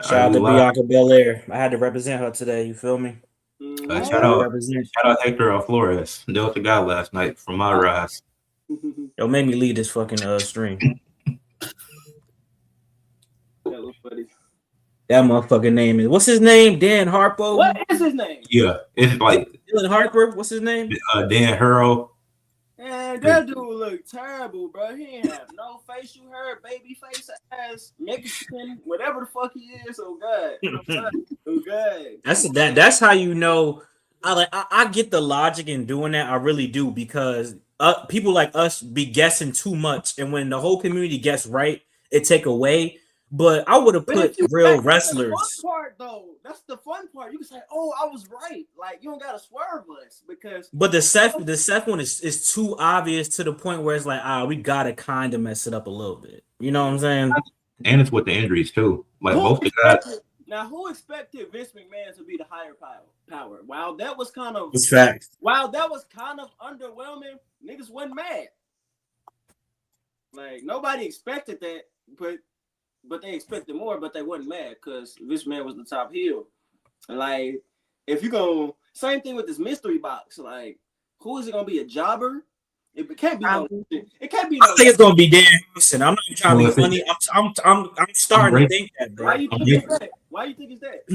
Shout out to Bianca Belair. I had to represent her today. You feel me? Shout Gotta out, represent. shout out Hector Flores. That was the guy last night from my rise. Yo, made me lead this fucking stream. That was funny. That motherfucking name is what's his name? Dan Harpo. What is his name? Yeah, it's like Dylan Harper. What's his name? Dan Hurl. Man, that dude look terrible, bro. He ain't have no face. You heard baby face ass Mexican, whatever the fuck he is. Oh god, oh god. That's how you know. I get the logic in doing that. I really do because people like us be guessing too much, and when the whole community gets right, it take away. But I would have put real wrestlers. That's the fun part, though. That's the fun part. You can say, "Oh, I was right." Like you don't gotta swerve us because. But the Seth one is too obvious to the point where it's like, we gotta kind of mess it up a little bit. You know what I'm saying? And it's with the injuries too. Like both the guys. Now, who expected Vince McMahon to be the higher power? Wow, that was kind of. It's facts. Wow, that was kind of underwhelming. Niggas wasn't mad. Like nobody expected that, but they expected more, but they wasn't mad because Vince McMahon was the top heel. Like, if you go, same thing with this mystery box. Like, who is it gonna be? A jobber? It can't be. It can't be. I think it's gonna be Dan Houston. I'm not even trying to be funny. I'm starting to think that, bro. Why you think it's that? Why you think it's that?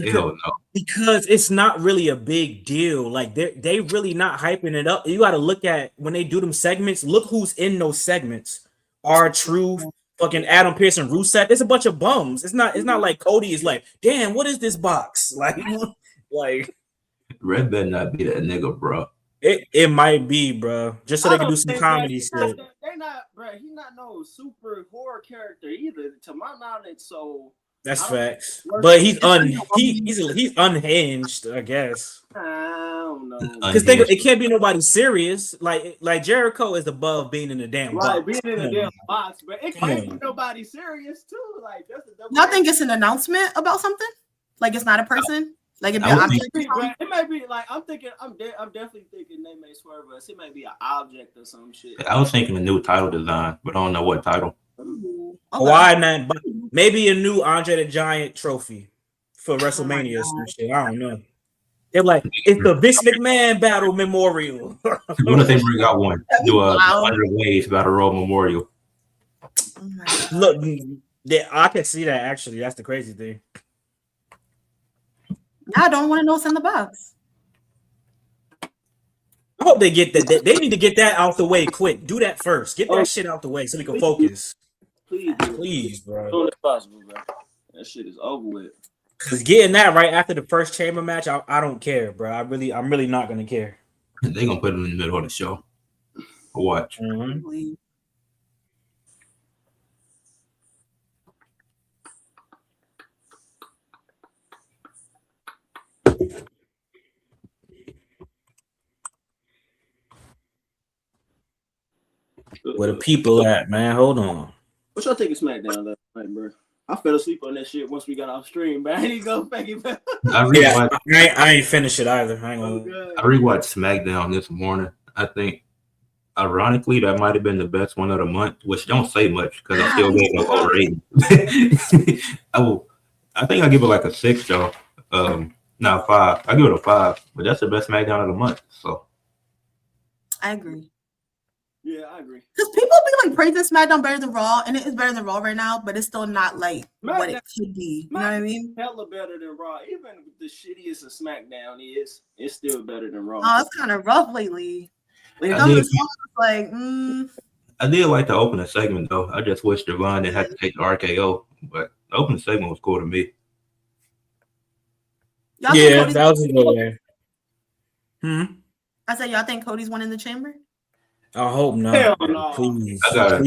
Because it's not really a big deal. Like they really not hyping it up. You got to look at when they do them segments. Look who's in those segments. R-Truth, fucking Adam Pearce and Rusev. It's a bunch of bums. It's not like Cody is like, damn, what is this box? Like Red better not be that nigga, bro. It might be, bro. Just so they can do some comedy shit. They're not, bro. He's not no super horror character either, to my knowledge. So that's facts. But he's unhinged, I guess. I don't know. Because it can't be nobody serious. Like Jericho is above being in the damn box. Right, being in the damn box, but it can't be nobody serious too. Like that's y'all think it's an announcement about something? Like it's not a person? Like it might be like I'm definitely thinking they may swerve us. It might be an object or some shit. I was thinking a new title design, but I don't know what title. Okay. Why not? Maybe a new Andre the Giant trophy for WrestleMania or some shit. I don't know. They're like, it's the Vince McMahon Battle Memorial. What if they bring out one? Do a 100 Ways Battle Royal Memorial. Look, I can see that actually. That's the crazy thing. I don't want to know what's in the box. I hope they get that. They need to get that out the way quick. Do that first. Get that shit out the way so we can focus. Please, bro. As soon as possible, bro. That shit is over with. Cause getting that right after the first chamber match, I don't care, bro. I'm really not gonna care. They gonna put it in the middle of the show. Watch. Mm-hmm. Where the people at, man? Hold on. What y'all think of SmackDown last night, bro? I fell asleep on that shit once we got off stream, man. I need to go back it back. I ain't finished it either. I rewatched SmackDown this morning. I think, ironically, that might have been the best one of the month, which don't say much because I still gave it over 8. I think I give it like a 6 though. Not 5. I give it a 5, but that's the best SmackDown of the month. So I agree. Yeah, I agree. Because people be like praising SmackDown better than Raw, and it is better than Raw right now, but it's still not like what it could be. You know what I mean? Hella better than Raw. Even the shittiest of SmackDown it's still better than Raw. Oh, it's kind of rough lately. Like, I did like the opening segment though. I just wish Devon didn't have to take the RKO, but the opening segment was cool to me. Yeah, that was a good one. I said, y'all think Cody's winning the chamber? I hope not. Hell no. Please. I got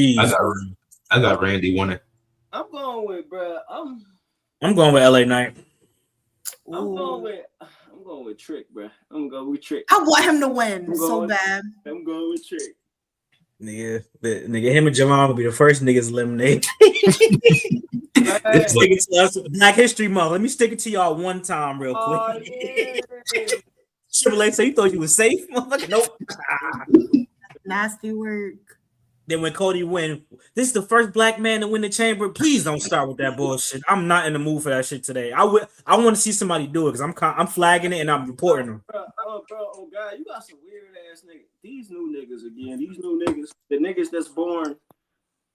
Randy winning. I'm going with, bro. I'm going with LA Knight. I'm going with Trick, bro. I'm going with Trick. I want him to win so bad. I'm going with Trick. Nigga, him and Jamal will be the first niggas eliminated. Black History Month. Let me stick it to y'all one time real quick. Yeah. Triple H, so you thought you was safe? Nope. Nasty work. Then when Cody win, this is the first black man to win the chamber. Please don't start with that bullshit. I'm not in the mood for that shit today. I want to see somebody do it because I'm flagging it and I'm reporting them. Bro, oh God, you got some weird ass niggas. These new niggas again. These new niggas, the niggas that's born,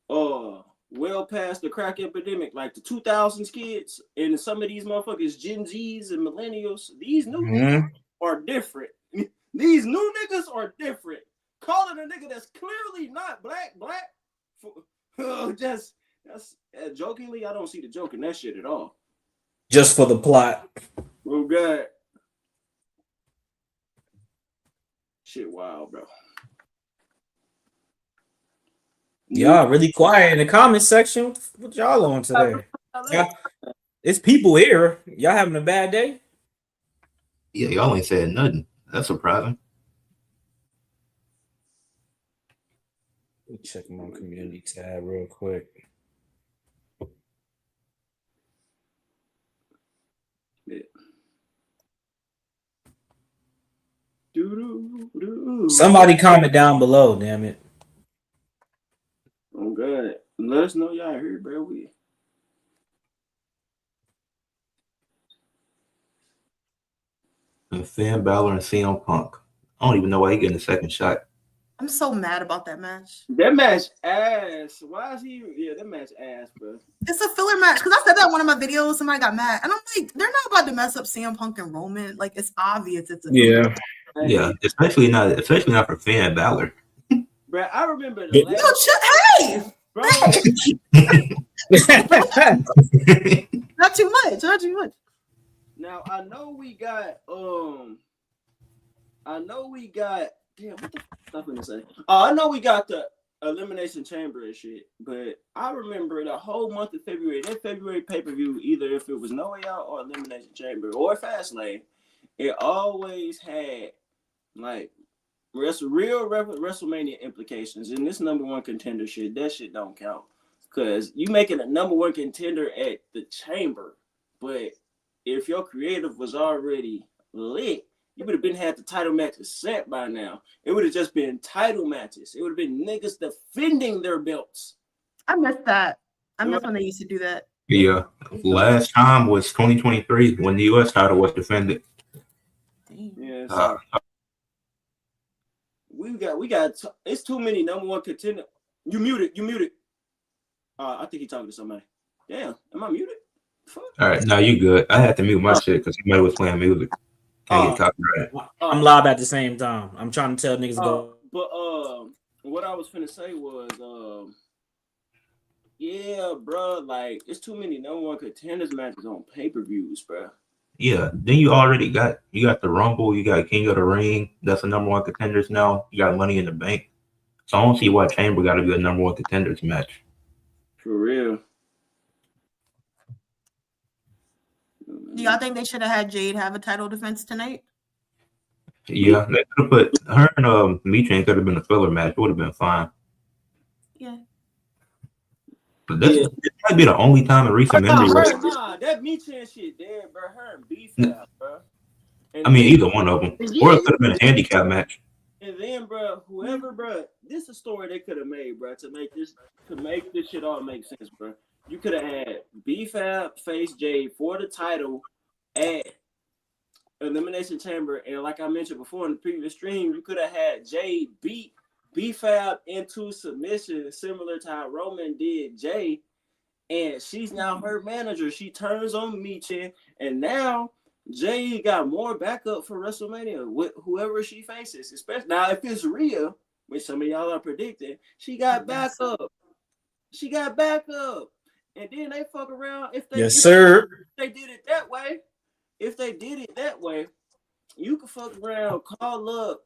well past the crack epidemic, like the 2000s kids, and some of these motherfuckers, Gen Zs and millennials. These new niggas are different. These new niggas are different. Calling a nigga that's clearly not black, that's jokingly. I don't see the joke in that shit at all. Just for the plot. Oh God, shit, wild, bro. Y'all really quiet in the comment section. What y'all on today? It's people here. Y'all having a bad day? Yeah, y'all ain't said nothing. That's surprising. Let me check my community tab real quick. Yeah. Somebody comment down below, damn it. Oh God, let us know y'all heard, bro. And Finn Balor and CM Punk. I don't even know why he getting the second shot. I'm so mad about that match. That match ass. Why is he? Yeah, that match ass, bro. It's a filler match because I said that in one of my videos. Somebody got mad, and I'm like, they're not about to mess up CM Punk and Roman. Like it's obvious. It's a yeah, yeah. Especially not for Finn Balor. Bro, I remember the last. Hey, bro. Not too much. Not too much. Now I know we got. Damn, what the fuck I'm gonna say? I know we got the Elimination Chamber and shit, but I remember the whole month of February, that February pay-per-view, either if it was No Way Out or Elimination Chamber or Fastlane, it always had like real WrestleMania implications. And this number one contender shit, that shit don't count. Because you making a number one contender at the Chamber, but if your creative was already lit, you would have had the title matches set by now. It would have just been title matches. It would have been niggas defending their belts. I missed that. I miss when they used to do that. Yeah. Last time was 2023 when the US title was defended. Yeah. So we got it's too many number one contender. You muted. I think he's talking to somebody. Damn, am I muted? Fuck. All right, now you good. I had to mute my shit because somebody was playing music. Can't get copyrighted. I'm live at the same time. I'm trying to tell niggas to go. But what I was finna say was yeah, bro, like it's too many number one contenders matches on pay-per-views, bro. Yeah, then you got the Rumble, you got King of the Ring. That's the number one contenders now. You got Money in the Bank. So I don't see why Chamber got to be a number one contenders match. For real. Do y'all think they should have had Jade have a title defense tonight? Yeah, they could have put her and Michin could have been a filler match. It would have been fine. Yeah. But this might be the only time in recent memory. Nah, that Michin shit dead, bro. Her and Beef out, bro. And I mean, either one of them. Or it could have been a handicap match. And then, bro, whoever, bro, this is a story they could have made, bro, to make this shit all make sense, bro. You could have had B-Fab face Jade for the title at Elimination Chamber, and like I mentioned before in the previous stream, you could have had Jade beat B-Fab into submission, similar to how Roman did Jay, and she's now her manager. She turns on Michin, and now Jay got more backup for WrestleMania with whoever she faces. Especially now, if it's Rhea, which some of y'all are predicting, she got backup. She got backup, and then they fuck around. If they they did it that way, you can fuck around, call up.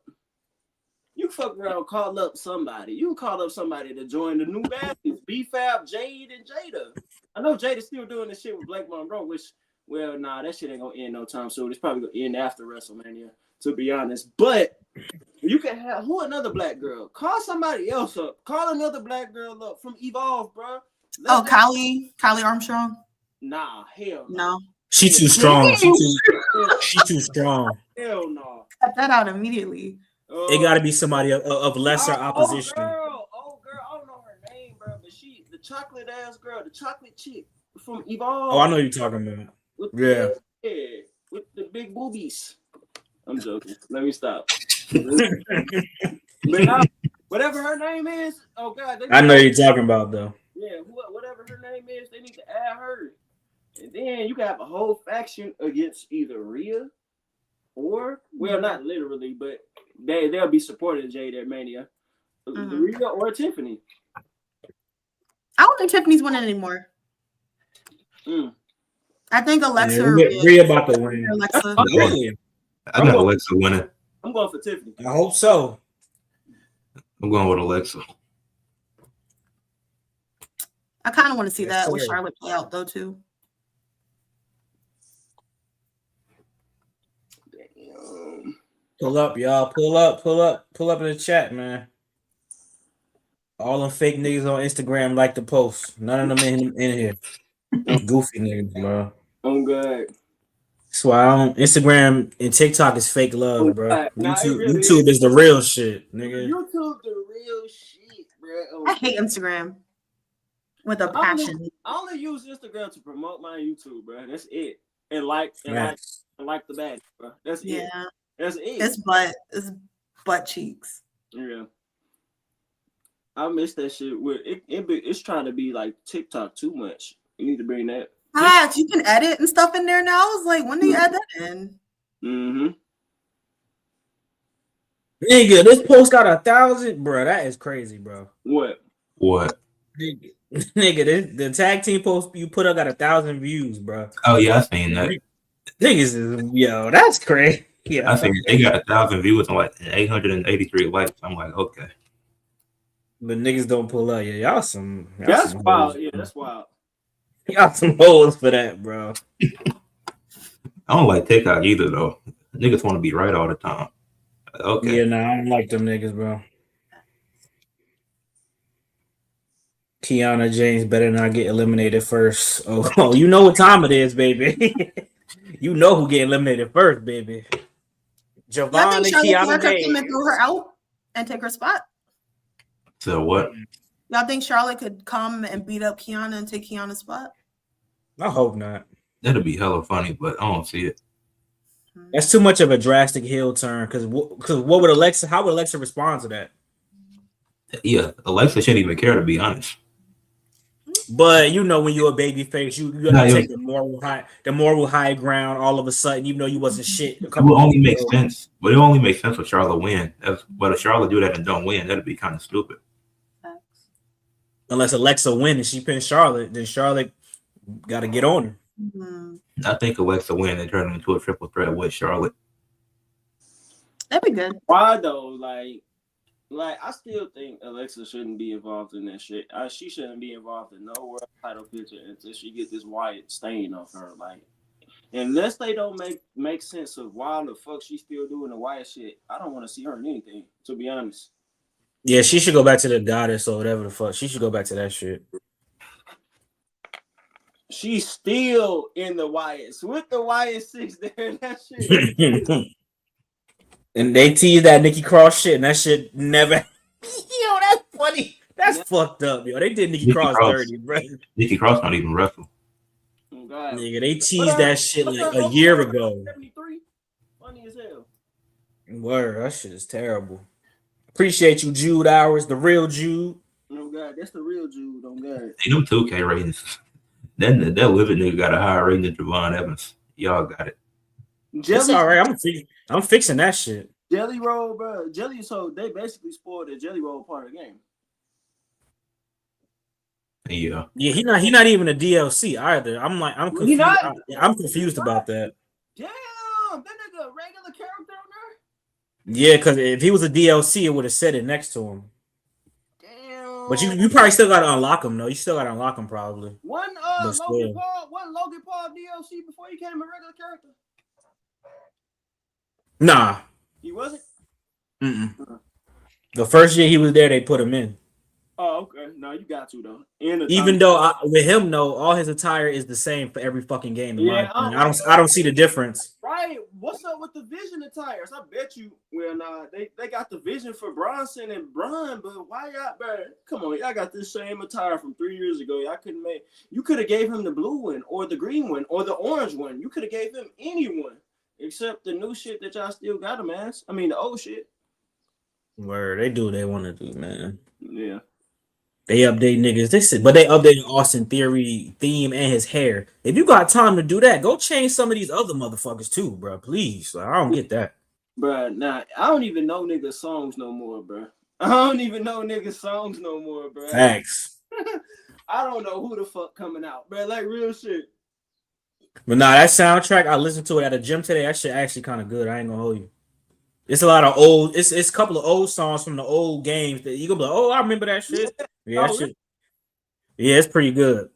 You can fuck around, call up somebody. You can call up somebody to join the new baddies. B-Fab, Jade, and Jada. I know Jada's still doing this shit with Blake Monroe, which. Well, nah, that shit ain't gonna end no time soon. It's probably gonna end after WrestleMania, to be honest. But you can have another black girl. Call somebody else up. Call another black girl up from Evolve, bro. Kylie Armstrong. Nah, hell no. She too strong. She too strong. Hell no. Cut that out immediately. It got to be somebody of lesser opposition. Oh girl, I don't chocolate ass girl, the chocolate chick from Evolve. Oh, I know who you're talking about. Yeah. With the big boobies. I'm joking. Let me stop. But now, whatever her name is, oh God, I know who you're talking about though. Yeah, whatever her name is, they need to add her. And then you got a whole faction against either Rhea or, well, not literally, but they'll be supporting Jade at Mania. Rhea or Tiffany. I don't think Tiffany's winning anymore. I think Alexa. Yeah, Rhea about to win. Alexa. Really? I got Alexa winning. I'm going for Tiffany. I hope so. I'm going with Alexa. I kind of want to see that with Charlotte play out though too. Damn. Pull up, y'all. Pull up in the chat, man. All them fake niggas on Instagram like the post. None of them in here. Goofy niggas, bro. Oh God. That's why I don't. Instagram and TikTok is fake love, bro. Nah, YouTube is the real shit, nigga. YouTube the real shit, bro. I hate Instagram with a passion. I only use Instagram to promote my YouTube, bro. That's it. And like the badge, bro. That's it. Yeah. That's it. It's butt cheeks. Yeah. I miss that shit. It's trying to be like TikTok too much. You need to bring that. You can edit and stuff in there now. I was like, when do you add that in? Nigga, this post got 1,000, bro. That is crazy, bro. What? Nigga, the tag team post you put up got 1,000 views, bro. Oh yeah, I seen that. Niggas, yo, that's crazy. Yeah, I think they got 1,000 viewers and like 883 likes. I'm like, okay. But niggas don't pull up. Yeah, y'all some. That's wild. Yeah, that's wild. Y'all some hoes for that, bro. I don't like TikTok either, though. Niggas want to be right all the time. Okay. Yeah, I don't like them niggas, bro. Kiana James better not get eliminated first. Oh, you know what time it is, baby. You know who get eliminated first, baby. Javon and Kiana James. Come and throw her out and take her spot. So what? Y'all think Charlotte could come and beat up Kiana and take Kiana's spot? I hope not. That'd be hella funny, but I don't see it. That's too much of a drastic heel turn. Because what would Alexa? How would Alexa respond to that? Yeah, Alexa shouldn't even care, to be honest. But you know, when you're a baby face, you gotta take the moral high ground. All of a sudden, even though you wasn't shit. It will only make sense, but it only makes sense if Charlotte win. But if Charlotte do that and don't win, that'd be kind of stupid. Unless Alexa win and she pins Charlotte, then Charlotte got to get on her. I think Alexa win and turn into a triple threat with Charlotte. That'd be good. Why though? Like I still think Alexa shouldn't be involved in that shit. She shouldn't be involved in no world title picture until she get this Wyatt stain off her. Like, unless they don't make sense of why the fuck she still doing the Wyatt shit, I don't want to see her in anything. To be honest. Yeah, she should go back to the goddess or whatever the fuck. She should go back to that shit. She's still in the Wyatts with the Wyatt 6 there and that shit. And they teased that Nikki Cross shit, and that shit never. Yo, that's funny. That's fucked up, yo. They did Nikki Cross dirty, bro. Nikki Cross not even wrestle. Oh, God. Nigga, they teased that shit like a year ago. 73? Funny as hell. Word, that shit is terrible. Appreciate you, Jude Hours, the real Jude. Oh, God, that's the real Jude. Oh, God. Hey, them 2K ratings. That living nigga got a higher rating than Javon Evans. Y'all got it. It's all right. I'm fixing that shit. Jelly Roll, bro. So they basically spoiled the Jelly Roll part of the game. Yeah. Yeah, he not even a DLC either. I'm confused. I'm confused about that. Damn, that nigga a regular character on there? Yeah, because if he was a DLC, it would have said it next to him. Damn. But you probably still gotta unlock him though. You still gotta unlock him probably. Logan Paul DLC before he became a regular character? Nah. He wasn't? The first year he was there, they put him in. Oh, okay. No, you got to though. Even though with him, though, all his attire is the same for every fucking game. In my opinion. I don't see the difference. Right? What's up with the Vision attires? I bet you. Well, nah, they got the Vision for Bronson and Bron, but why y'all, bro? Come on, y'all got this same attire from 3 years ago. Y'all couldn't make. You could have gave him the blue one, or the green one, or the orange one. You could have gave him any one except the new shit that y'all still got him as. I mean, the old shit. Where they do what they want to do, man. Yeah. They update niggas. But they updated Austin Theory theme and his hair. If you got time to do that, go change some of these other motherfuckers too, bro. Please, like, I don't get that, bro. Nah, I don't even know niggas songs no more, bro. I don't even know niggas songs no more, bro. Facts. I don't know who the fuck coming out, bro. Like real shit. But nah, that soundtrack I listened to it at the gym today. That shit actually kind of good. I ain't gonna hold you. It's a lot of old. It's a couple of old songs from the old games that you gonna be like, oh, I remember that shit. Yeah, that shit. Yeah, it's pretty good.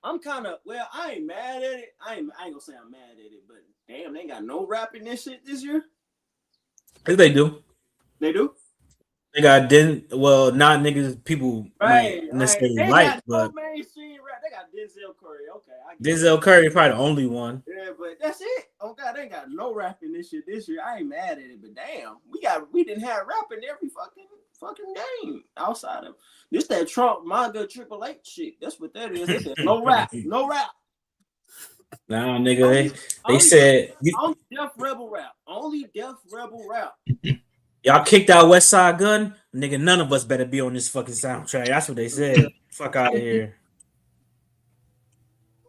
I'm kind of I ain't mad at it. I ain't gonna say I'm mad at it, but damn, they ain't got no rap in this shit this year. Yes, they do. They do. They got not niggas people might necessarily they like, got but no mainstream rap. They got Denzel Curry. Okay, Denzel Curry probably the only one. Yeah, but that's it. Oh God, they ain't got no rap in this shit this year. I ain't mad at it, but damn, we didn't have rap in every fucking game outside of this. That Trump manga Triple H shit. That's what that is. They said no rap, no rap. Nah, nigga, they said only Def Rebel rap. Only Def Rebel rap. Y'all kicked out West Side Gun, nigga. None of us better be on this fucking soundtrack. That's what they said. Fuck out of here.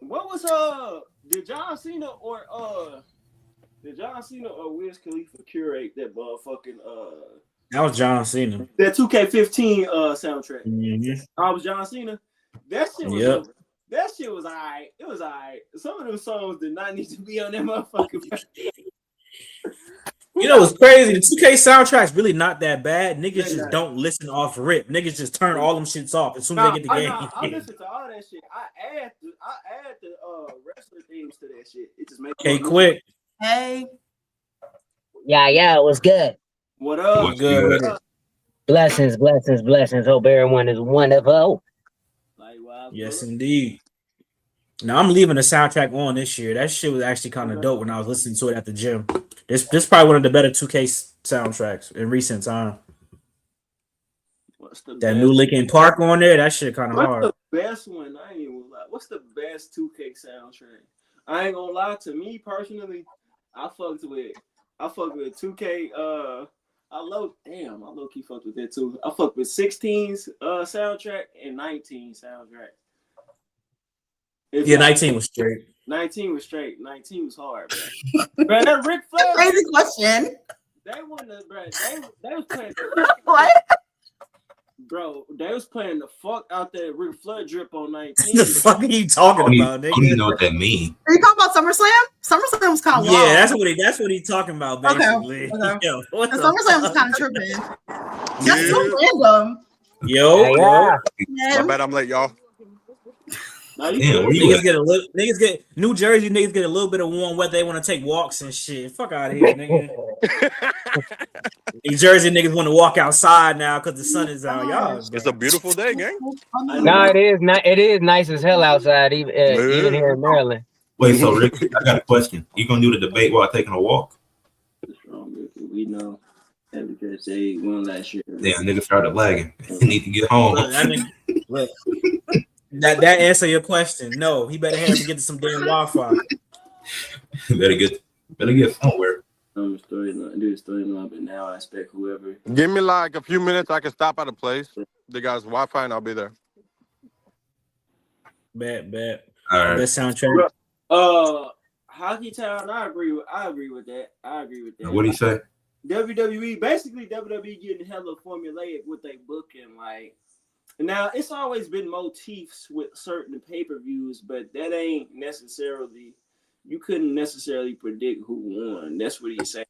What was did John Cena or Wiz Khalifa curate that motherfucking That was John Cena. That 2K15 soundtrack. Mm-hmm. I was John Cena. That shit was that shit was alright. It was alright. Some of those songs did not need to be on that motherfucking. You know what's crazy? The 2K soundtrack's really not that bad. Niggas just don't listen off rip. Niggas just turn all them shits off as soon as they get the game. I listen to all that shit. I add the wrestler themes to that shit. It just makes quick. Hey. Yeah, it was good. What up? What's good? Blessings. Hope everyone is wonderful. Yes, indeed. Now I'm leaving the soundtrack on this year. That shit was actually kind of dope when I was listening to it at the gym. This is probably one of the better 2K soundtracks in recent time. That new Linkin Park on there, that shit kind of hard. What's the best one? I ain't even gonna lie. What's the best 2K soundtrack? I ain't gonna lie. To me personally, I fucked with 2K. I low key fucked with that too. I fucked with 16's soundtrack and 19 soundtrack. 19 was straight. 19 was straight. 19 was hard, bro. Bro, that Ric Flair. Crazy question. They was playing. What? Bro, they was playing the fuck out that Ric Flair drip on 19. The fuck are you talking about, nigga? I don't even know what that means. Are you talking about SummerSlam? SummerSlam was kind of wild. Yeah, that's what he's talking about, basically. Okay. Yo, SummerSlam was kind of tripping. That's so random. Yo. My bad, I'm late, y'all. Niggas get New Jersey niggas get a little bit of warm weather. They want to take walks and shit. Fuck out of here, nigga. New Jersey niggas want to walk outside now because the sun is out. Y'all, it's a beautiful day, gang. No, it is not. It is nice as hell outside, even here in Maryland. Wait, so Rick, I got a question. You gonna do the debate while taking a walk? We know because they won last year. Yeah, niggas started lagging. Need to get home. Look, that answer your question. No, he better have to get to some damn Wi-Fi. better get somewhere. Do the storyline, but now I expect whoever. Give me like a few minutes. I can stop at a place. They got Wi-Fi, and I'll be there. Bet. All right. Best soundtrack. Hockey Town. I agree with that. What do you say? WWE, basically WWE getting hella formulaic with their booking. Like now, it's always been motifs with certain pay-per-views, but that ain't necessarily. You couldn't necessarily predict who won. That's what he's saying.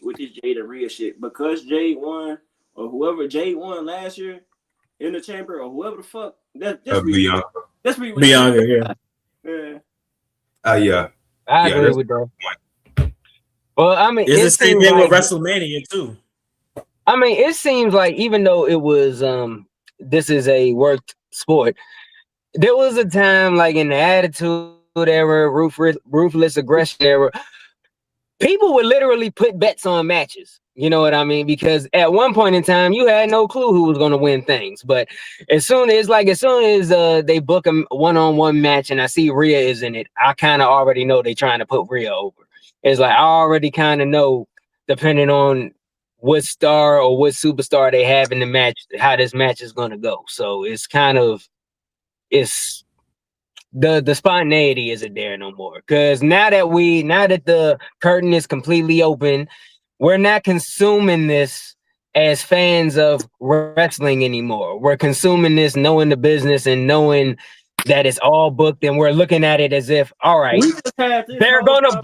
With this Jade and Rhea shit, because Jade won or whoever Jade won last year in the chamber or whoever the fuck. That's Bianca. That's Bianca, yeah. Yeah. I agree with that. Well, I mean, it's the same thing with WrestleMania too. I mean, it seems like even though it was this is a work sport. There was a time like in the Attitude Era, ruthless aggression era, people would literally put bets on matches. You know what I mean? Because at one point in time, you had no clue who was going to win things. But as soon as they book a one-on-one match and I see Rhea is in it, I kind of already know they're trying to put Rhea over. It's like I already kind of know, depending on what star or what superstar they have in the match, how this match is going to go. So it's kind of the spontaneity isn't there no more, because now that the curtain is completely open, we're not consuming this as fans of wrestling anymore. We're consuming this knowing the business and knowing that it's all booked, and we're looking at it as if, all right, they're gonna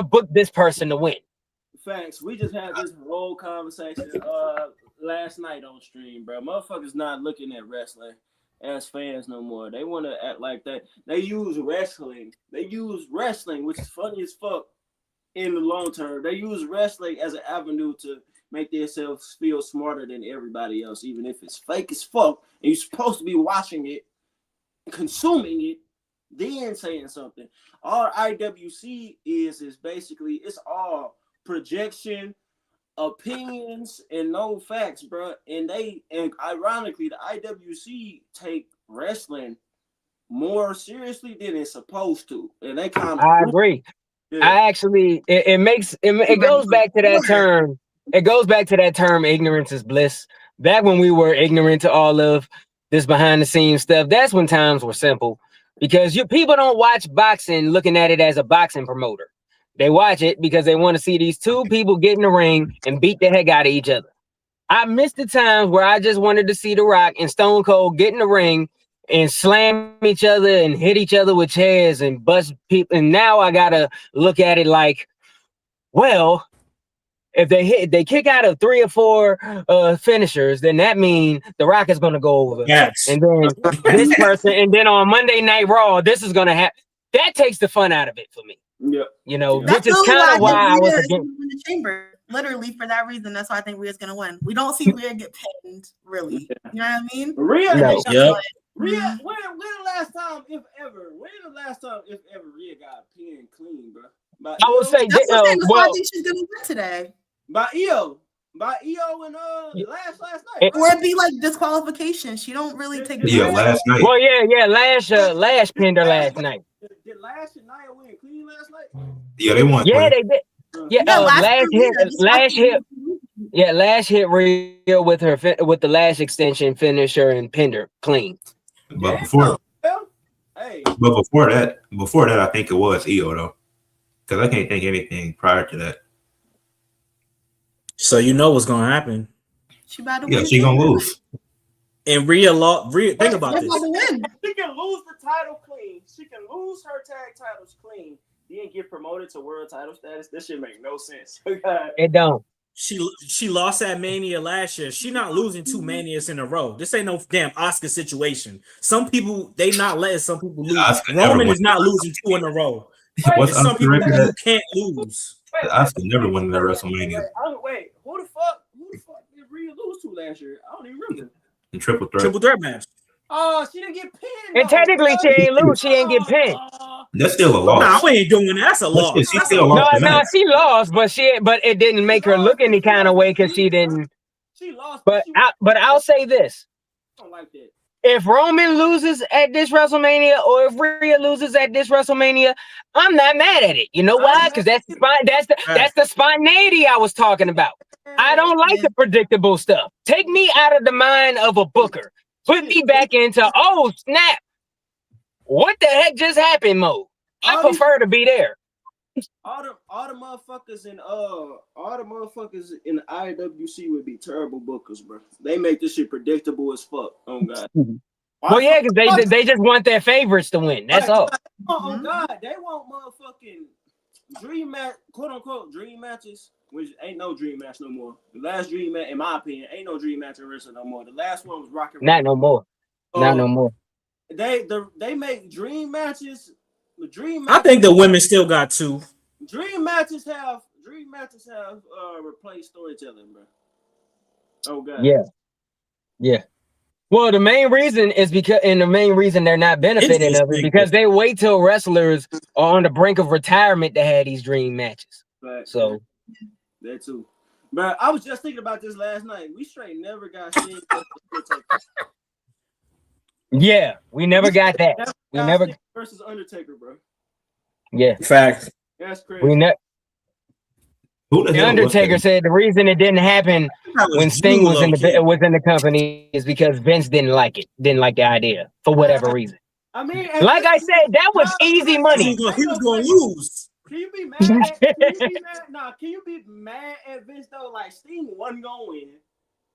book this person to win. Facts. We just had this whole conversation last night on stream, bro. Motherfuckers not looking at wrestling as fans no more. They want to act like that. They use wrestling, which is funny as fuck in the long term. They use wrestling as an avenue to make themselves feel smarter than everybody else, even if it's fake as fuck. And you're supposed to be watching it, consuming it, then saying something. All IWC is basically, it's all projection, opinions, and no facts, bro. And ironically, the IWC take wrestling more seriously than it's supposed to, and they kind of. I agree. Yeah. I actually, it goes back to that term. It goes back to that term, ignorance is bliss. Back when we were ignorant to all of this behind the scenes stuff, that's when times were simple, because people don't watch boxing looking at it as a boxing promoter. They watch it because they want to see these two people get in the ring and beat the heck out of each other. I missed the times where I just wanted to see The Rock and Stone Cold get in the ring and slam each other and hit each other with chairs and bust people. And now I gotta look at it like, well, if they kick out of 3 or 4 finishers, then that means The Rock is gonna go over. Yes. And then this person, and then on Monday Night Raw, this is gonna happen. That takes the fun out of it for me. Yeah. You know, that's which is kind of why I was in the chamber. Literally for that reason, that's why I think Rhea's gonna win. We don't see Rhea get pinned, really. You know what I mean? Rhea, no. Rhea, when the last time, if ever, Rhea got pinned clean, bro? I would say, I think she's gonna win today. By EO and last night, or it'd be like disqualification. She don't really take. Last night. Well, Lash pinned her last night. Did Lash and Nia win clean last night? Yeah, they won. Yeah, they did. Yeah, Lash hit Rhea with the Lash extension finisher and pinned her clean. But before that, I think it was EO though, because I can't think anything prior to that. So you know what's gonna happen. She about to win. She gonna lose. And Rhea, think about this. She can lose the title clean. She can lose her tag titles clean. Then get promoted to world title status. This shit make no sense. It don't. She lost at Mania last year. She not losing 2 Manias in a row. This ain't no damn Oscar situation. Some people, they not letting some people lose. Roman is not losing 2 in a row. What's some people who can't lose. Oscar never won the WrestleMania. Wait, who the fuck did Rhea lose to last year? I don't even remember. The triple threat match. Oh, she didn't get pinned. And technically, she ain't lose. She ain't get pinned. That's still a loss. Nah, we ain't doing that. That's a loss. She still lost. No, she lost, but it didn't make her look any kind of way because she didn't. She lost. But I'll say this: I don't like that. If Roman loses at this WrestleMania, or if Rhea loses at this WrestleMania, I'm not mad at it. You know why? Because that's the spontaneity I was talking about. I don't like the predictable stuff. Take me out of the mind of a booker. Put me back into, oh snap, what the heck just happened mode. I prefer to be there. All the motherfuckers in the IWC would be terrible bookers, bro. They make this shit predictable as fuck. Oh God. Well, yeah, because they just want their favorites to win. That's all. Oh God, they want motherfucking quote unquote dream matches, which ain't no dream match no more. The last dream match, in my opinion, ain't no dream match in wrestling no more. The last one was Rock and Roll. Not no more. Not no more. They make dream matches. I think the women still got 2. Dream matches have replaced storytelling, bro. Oh God. Yeah. Well, the main reason is the main reason they're not benefiting It's of it because they wait till wrestlers are on the brink of retirement to have these dream matches. But So that too. But I was just thinking about this last night. We straight never got Sting. yeah, we never got that. We never Sting versus Undertaker, bro. Yeah, fact. That's crazy. Who the The hell Undertaker said the reason it didn't happen when Sting was in the company is because Vince didn't like it, didn't like the idea for whatever reason. I mean, like I said, that was easy money. He was going to lose. Can you be mad? Can you be mad at Vince though? Like Sting wasn't going to win.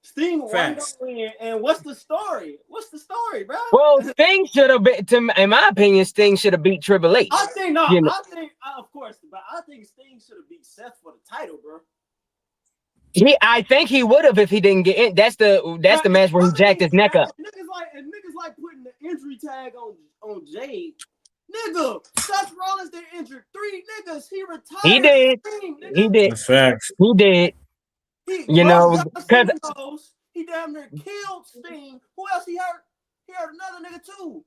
Sting wasn't going to win. And what's the story? What's the story, bro? Well, Sting should have been. In my opinion, Sting should have beat Triple H. I think no. You know? I think of course, but I think Sting should have beat Seth for the title, bro. I think he would have if he didn't get in. That's the match where he jacked his neck up. Niggas like putting the injury tag on Jade. Nigga, Seth Rollins did injured 3 niggas. He retired. He did. He did. Facts. He did. You know, because he damn near killed Sting. Who else he hurt? He hurt another nigga too.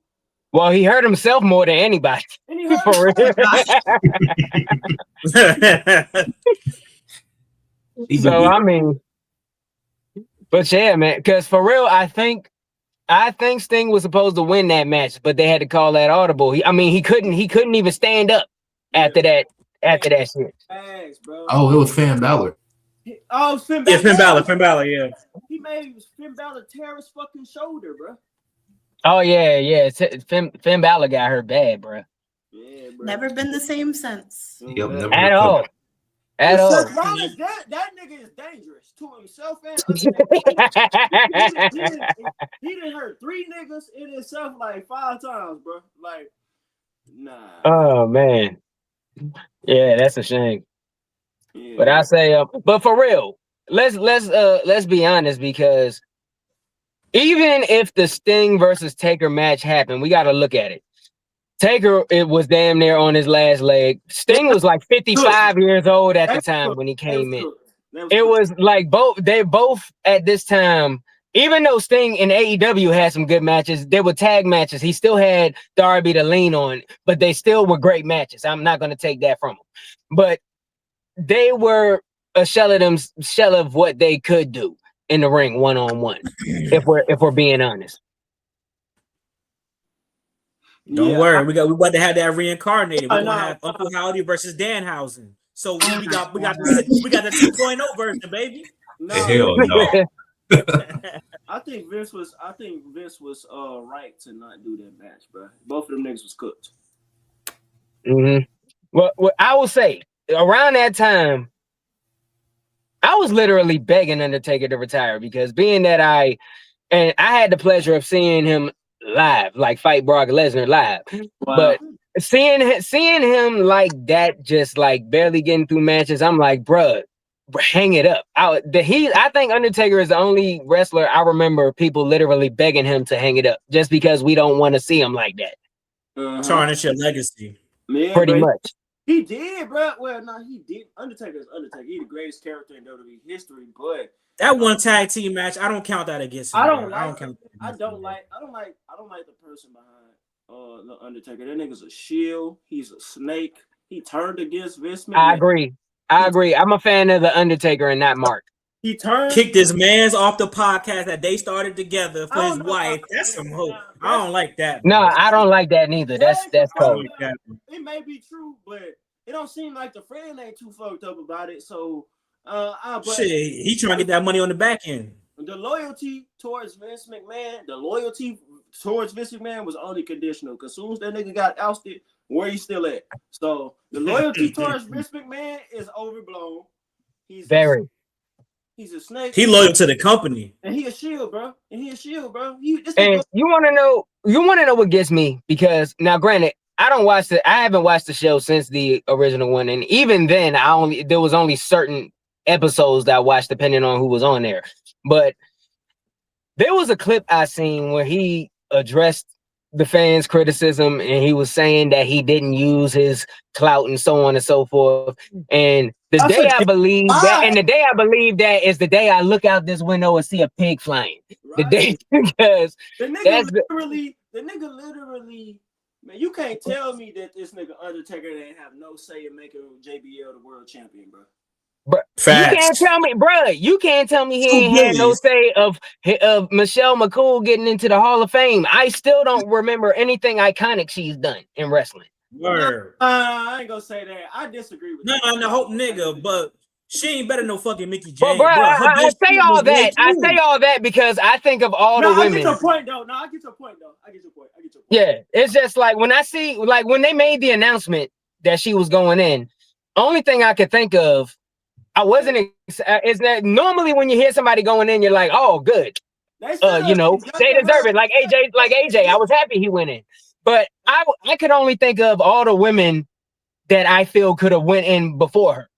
Well, he hurt himself more than anybody. And he hurt for real. So I mean, but yeah, man. Because for real, I think Sting was supposed to win that match, but they had to call that audible. He couldn't even stand up after that shit. Thanks, bro. Oh, it was Finn Balor. Oh, Finn Balor. Yeah, Finn Balor, yeah. He made Finn Balor tear his fucking shoulder, bro. Oh yeah. Finn Balor got hurt bad, bro. Yeah, bro. Never been the same since. Yep, never at all. At all. Rollins, that nigga is dangerous to himself and he done hurt 3 niggas in himself like 5 times, bro. Like, nah. Oh man. Yeah, that's a shame. Yeah. But I say, but for real, let's be honest, because even if the Sting versus Taker match happened, we got to look at it. Taker, it was damn near on his last leg. Sting was like 55 years old at the time when he came in. It was like they both at this time, even though Sting in AEW had some good matches, they were tag matches. He still had Darby to lean on, but they still were great matches. I'm not going to take that from him. But they were a shell of what they could do in the ring one-on-one, if we're being honest. Don't worry, we about to have that reincarnated. We're gonna have Uncle Howdy versus Danhausen. So we got the 2.0 version, baby. No. Hell no. I think Vince was right to not do that match, bro. Both of them niggas was cooked. Mm-hmm. Well, I will say around that time, I was literally begging Undertaker to retire because being that I had the pleasure of seeing him live, like fight Brock Lesnar live. Wow. But seeing him like that, just like barely getting through matches, I'm like, bruh, hang it up. I think Undertaker is the only wrestler I remember people literally begging him to hang it up just because we don't want to see him like that. Tarnish your legacy. Man, pretty much. He did, bro. Well, no, he did. Undertaker is Undertaker. He's the greatest character in WWE history, but that one tag team match, I don't count that against him. I don't like the person behind the Undertaker. That nigga's a shield. He's a snake. He turned against Vince McMahon. I agree. I'm a fan of the Undertaker and not Mark. He kicked his man's off the podcast that they started together for his wife. That's some hope. I don't like that. No, I don't like that neither. That's cold. It may be true, but it don't seem like the friend ain't too fucked up about it. So, shit, he trying to get that money on the back end. The loyalty towards Vince McMahon was only conditional. Because as soon as that nigga got ousted, where he still at? So the loyalty towards Vince McMahon is overblown. He's a snake. He loyal to the company. And he a shield, bro. And you want to know what gets me? Because now, granted, I haven't watched the show since the original one, and even then, there was only certain episodes that I watched depending on who was on there. But there was a clip I seen where he addressed the fans' criticism, and he was saying that he didn't use his clout and so on and so forth. And The I day I forget believe that, why. and the day I believe that is the day I look out this window and see a pig flying. The Right. day because The nigga that's literally, man, you can't tell me that this nigga Undertaker didn't have no say in making JBL the world champion, bro. Bro, Facts. you can't tell me, bro. You can't tell me he 2 ain't had no billion. say of Michelle McCool getting into the Hall of Fame. I still don't remember anything iconic she's done in wrestling. Word. I ain't gonna say that. I disagree with No, that. I hope nigga, but she ain't better no fucking Mickey But James, bro, bro. Her I bitch say was all late that. I too. say all that because I think of all No, the I get women. your point though. I get your point. Yeah, it's just like when I see, like when they made the announcement that she was going in, only thing I could think of, I wasn't, is that normally when you hear somebody going in, you're like, oh, good. You know, they deserve it. Like AJ, I was happy he went in. But I could only think of all the women that I feel could have went in before her.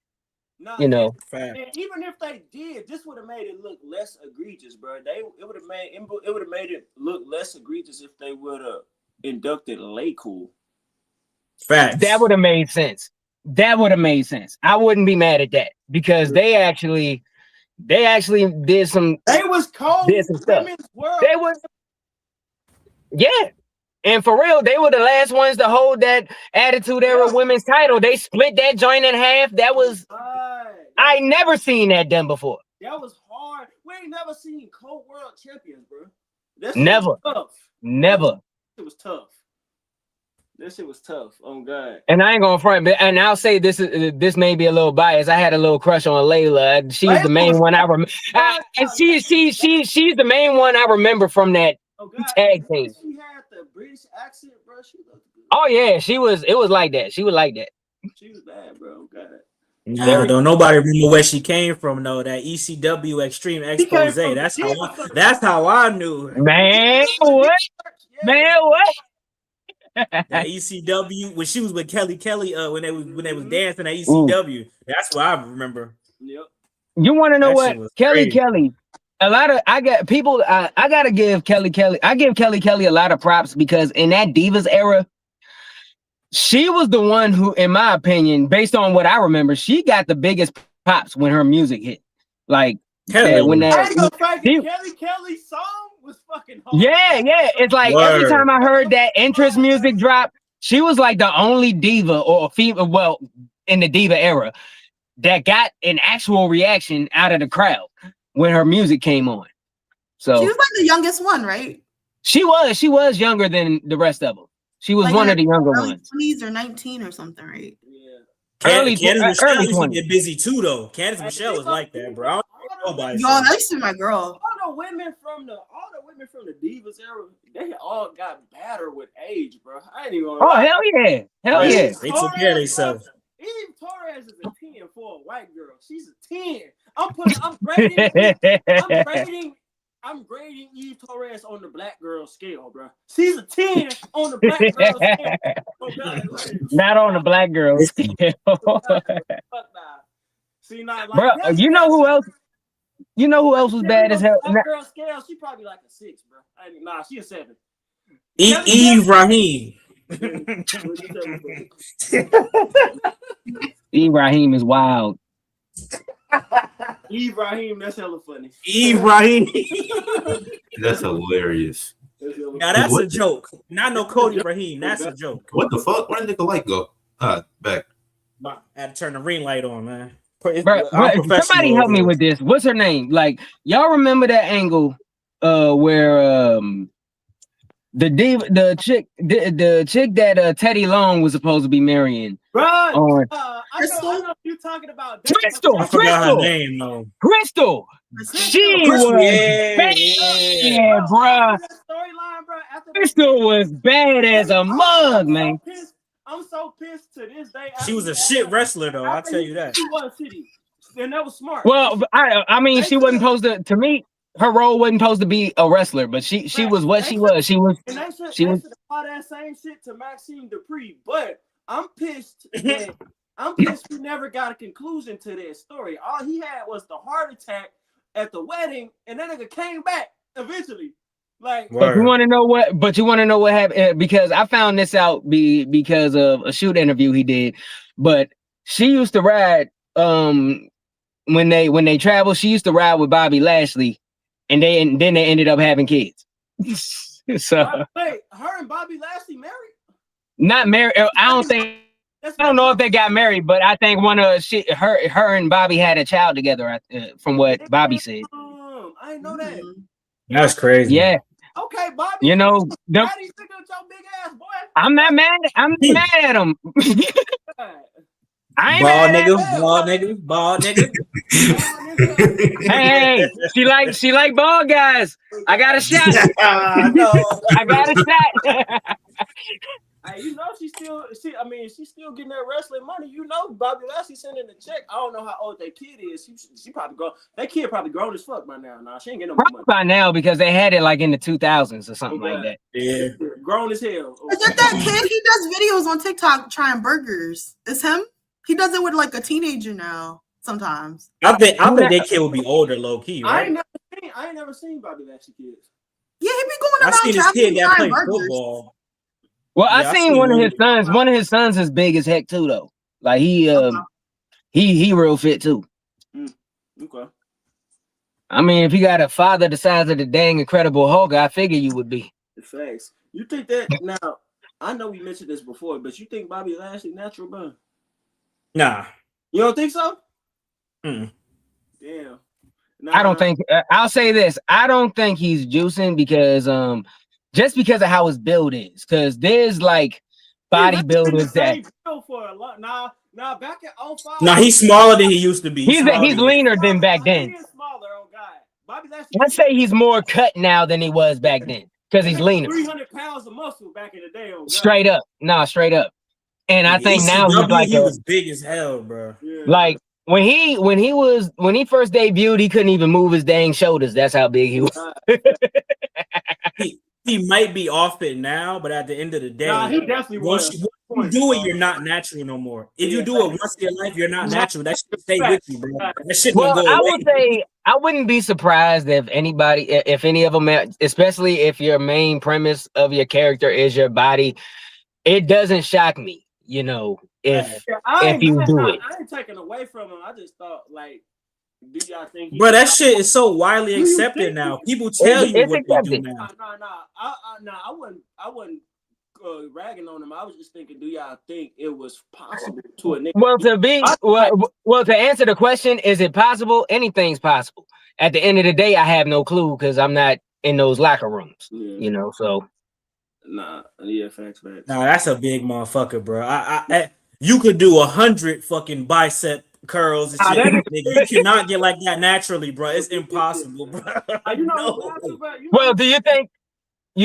No, You know, and even if they did, this would have made it look less egregious, bro. It would have made it look less egregious if they would have inducted Cool. Facts. that would have made sense. That would have made sense. I wouldn't be mad at that because they actually did some. They was cold. Did some stuff. Women's world. They was, yeah. And for real, they were the last ones to hold that Attitude Era women's title. They split that joint in half. That was, I never seen that done before. That was hard. We ain't never seen co-world champions, bro. That Never. was tough. Never. It was tough. That shit was tough. Oh God. And I ain't gonna front, but and I'll say this may be a little biased. I had a little crush on Layla. She's the main one I remember, and she's the main one I remember from that tag team. She had the British accent, bro. She looked good. Oh yeah, it was like that. She was like that. She was bad, bro. Oh, God. Nah, don't nobody remember where she came from though. That ECW Extreme Expose. That's how I knew her. Man, what? Man, what? That ECW when she was with Kelly, when they was dancing at ECW. Ooh. That's what I remember. Yep. You want to know what? Kelly. A lot of I gotta give Kelly. I give Kelly a lot of props because in that Divas era, she was the one who, in my opinion, based on what I remember, she got the biggest pops when her music hit. Like when that Kelly song was fucking hard. Yeah. It's like every time I heard that entrance music drop, she was like the only diva or female, well, in the diva era, that got an actual reaction out of the crowd when her music came on. So she was like the youngest one, right? She was younger than the rest of them. She was like one of the younger ones. 20s or 19 or something, right? Yeah. Candice Michelle used to get busy too, though. Candice Michelle was like that, bro. Nobody. Y'all, that used to be my girl. All the women from the Divas era, they all got better with age, bro. I ain't even. Oh hell yeah, They took care of themselves. Eve Torres is a 10 for a white girl. She's a 10. I'm grading Eve Torres on the black girl scale, bro. She's a 10 on the black girl scale. Not on the black girl scale. See, not like bro, you know who else? You know who else was bad as hell? Black girl scale, she probably like a 6, bro. Nah, she a 7. Eve Rahim. Eve Rahim is wild. Eve Rahim, that's hella funny. Eve Rahim. That's hilarious. Now that's a joke. Not no Cody Rahim. That's a joke. What the fuck? Where did the light go? Back. I had to turn the ring light on, man. Bro, somebody help me with this. What's her name? Like, y'all remember that angle where the chick that Teddy Long was supposed to be marrying? Bro, I know you're talking about. Crystal. I forgot her name, though. Crystal. She was bad, bro. Crystal was bad as a mug, man. I'm so pissed to this day. She was a shit wrestler, though. I'll tell you that. She was shitty, and that was smart. Well, I mean, she wasn't supposed to me. Her role wasn't supposed to be a wrestler, but she was what she was. She was. All that same shit to Maxine Dupree, but I'm pissed. We never got a conclusion to that story. All he had was the heart attack at the wedding, and that nigga came back eventually. Like, but you want to know what? But you want to know what happened? Because I found this out because of a shoot interview he did. But she used to ride when they travel, she used to ride with Bobby Lashley, and then they ended up having kids. So wait, her and Bobby Lashley married? Not married. I don't know if they got married, but I think her and Bobby had a child together. From what Bobby said. I didn't know that. That's crazy. Yeah. Okay, Bobby. You know, Daddy's thinking of your big ass boy. I'm not mad. I'm not mad at him. I ain't bald mad nigga, at him. bald nigga. Hey, she like bald guys. I got a shot. No. I got a shot. Hey, you know she's still getting that wrestling money. You know Bobby Lashley sending the check. I don't know how old that kid is. She probably grown. That kid probably grown as fuck by now. Nah, she ain't getting no more money. By now because they had it like in the 2000s or something like that. Yeah. Grown as hell. Is it that kid? He does videos on TikTok trying burgers. It's him? He does it with like a teenager now sometimes. I think that kid will be older, low key, right? I ain't never seen Bobby Lashley kids. Yeah, he be going around. I seen this kid that played football. Well, I seen one of his sons. One of his sons is big as heck too, though. Like he real fit too. Okay. I mean, if you got a father the size of the dang Incredible Hulk, I figure you would be. The facts. You think that now? I know we mentioned this before, but you think Bobby Lashley natural burn? Nah. You don't think so? Mm. Damn. Nah. I don't think. I'll say this. I don't think he's juicing because just because of how his build is. Because there's like bodybuilders that. For a lot. Nah, back at 05. Nah, he's smaller than he used to be. He's leaner than back then. He is smaller, oh God. Bobby Lashley. I'd say he's more cut now than he was back then because he's leaner. 300 pounds of muscle back in the day. Oh God. Straight up. Nah, straight up. And I think now he's like he was big as hell, bro. Yeah. Like when he first debuted, he couldn't even move his dang shoulders. That's how big he was. He might be off it now, but at the end of the day, he definitely once you do it, you're not natural no more. If you do it once in your life, you're not natural. That shit stay with you, bro. That shit don't go away. I would say I wouldn't be surprised if any of them, especially if your main premise of your character is your body, it doesn't shock me, you know, if you do it. I ain't taking away from him. I just thought, like, do y'all think? Bro, that shit is so widely accepted now. People tell you what they do now. I wasn't ragging on him. I was just thinking, do y'all think it was possible to a nigga? Well, to answer the question, is it possible? Anything's possible. At the end of the day, I have no clue because I'm not in those locker rooms, you know. So, facts. Nah, that's a big motherfucker, bro. You could do 100 fucking bicep curls and shit. Nigga, you cannot get like that naturally, bro. It's impossible, bro. Well, do you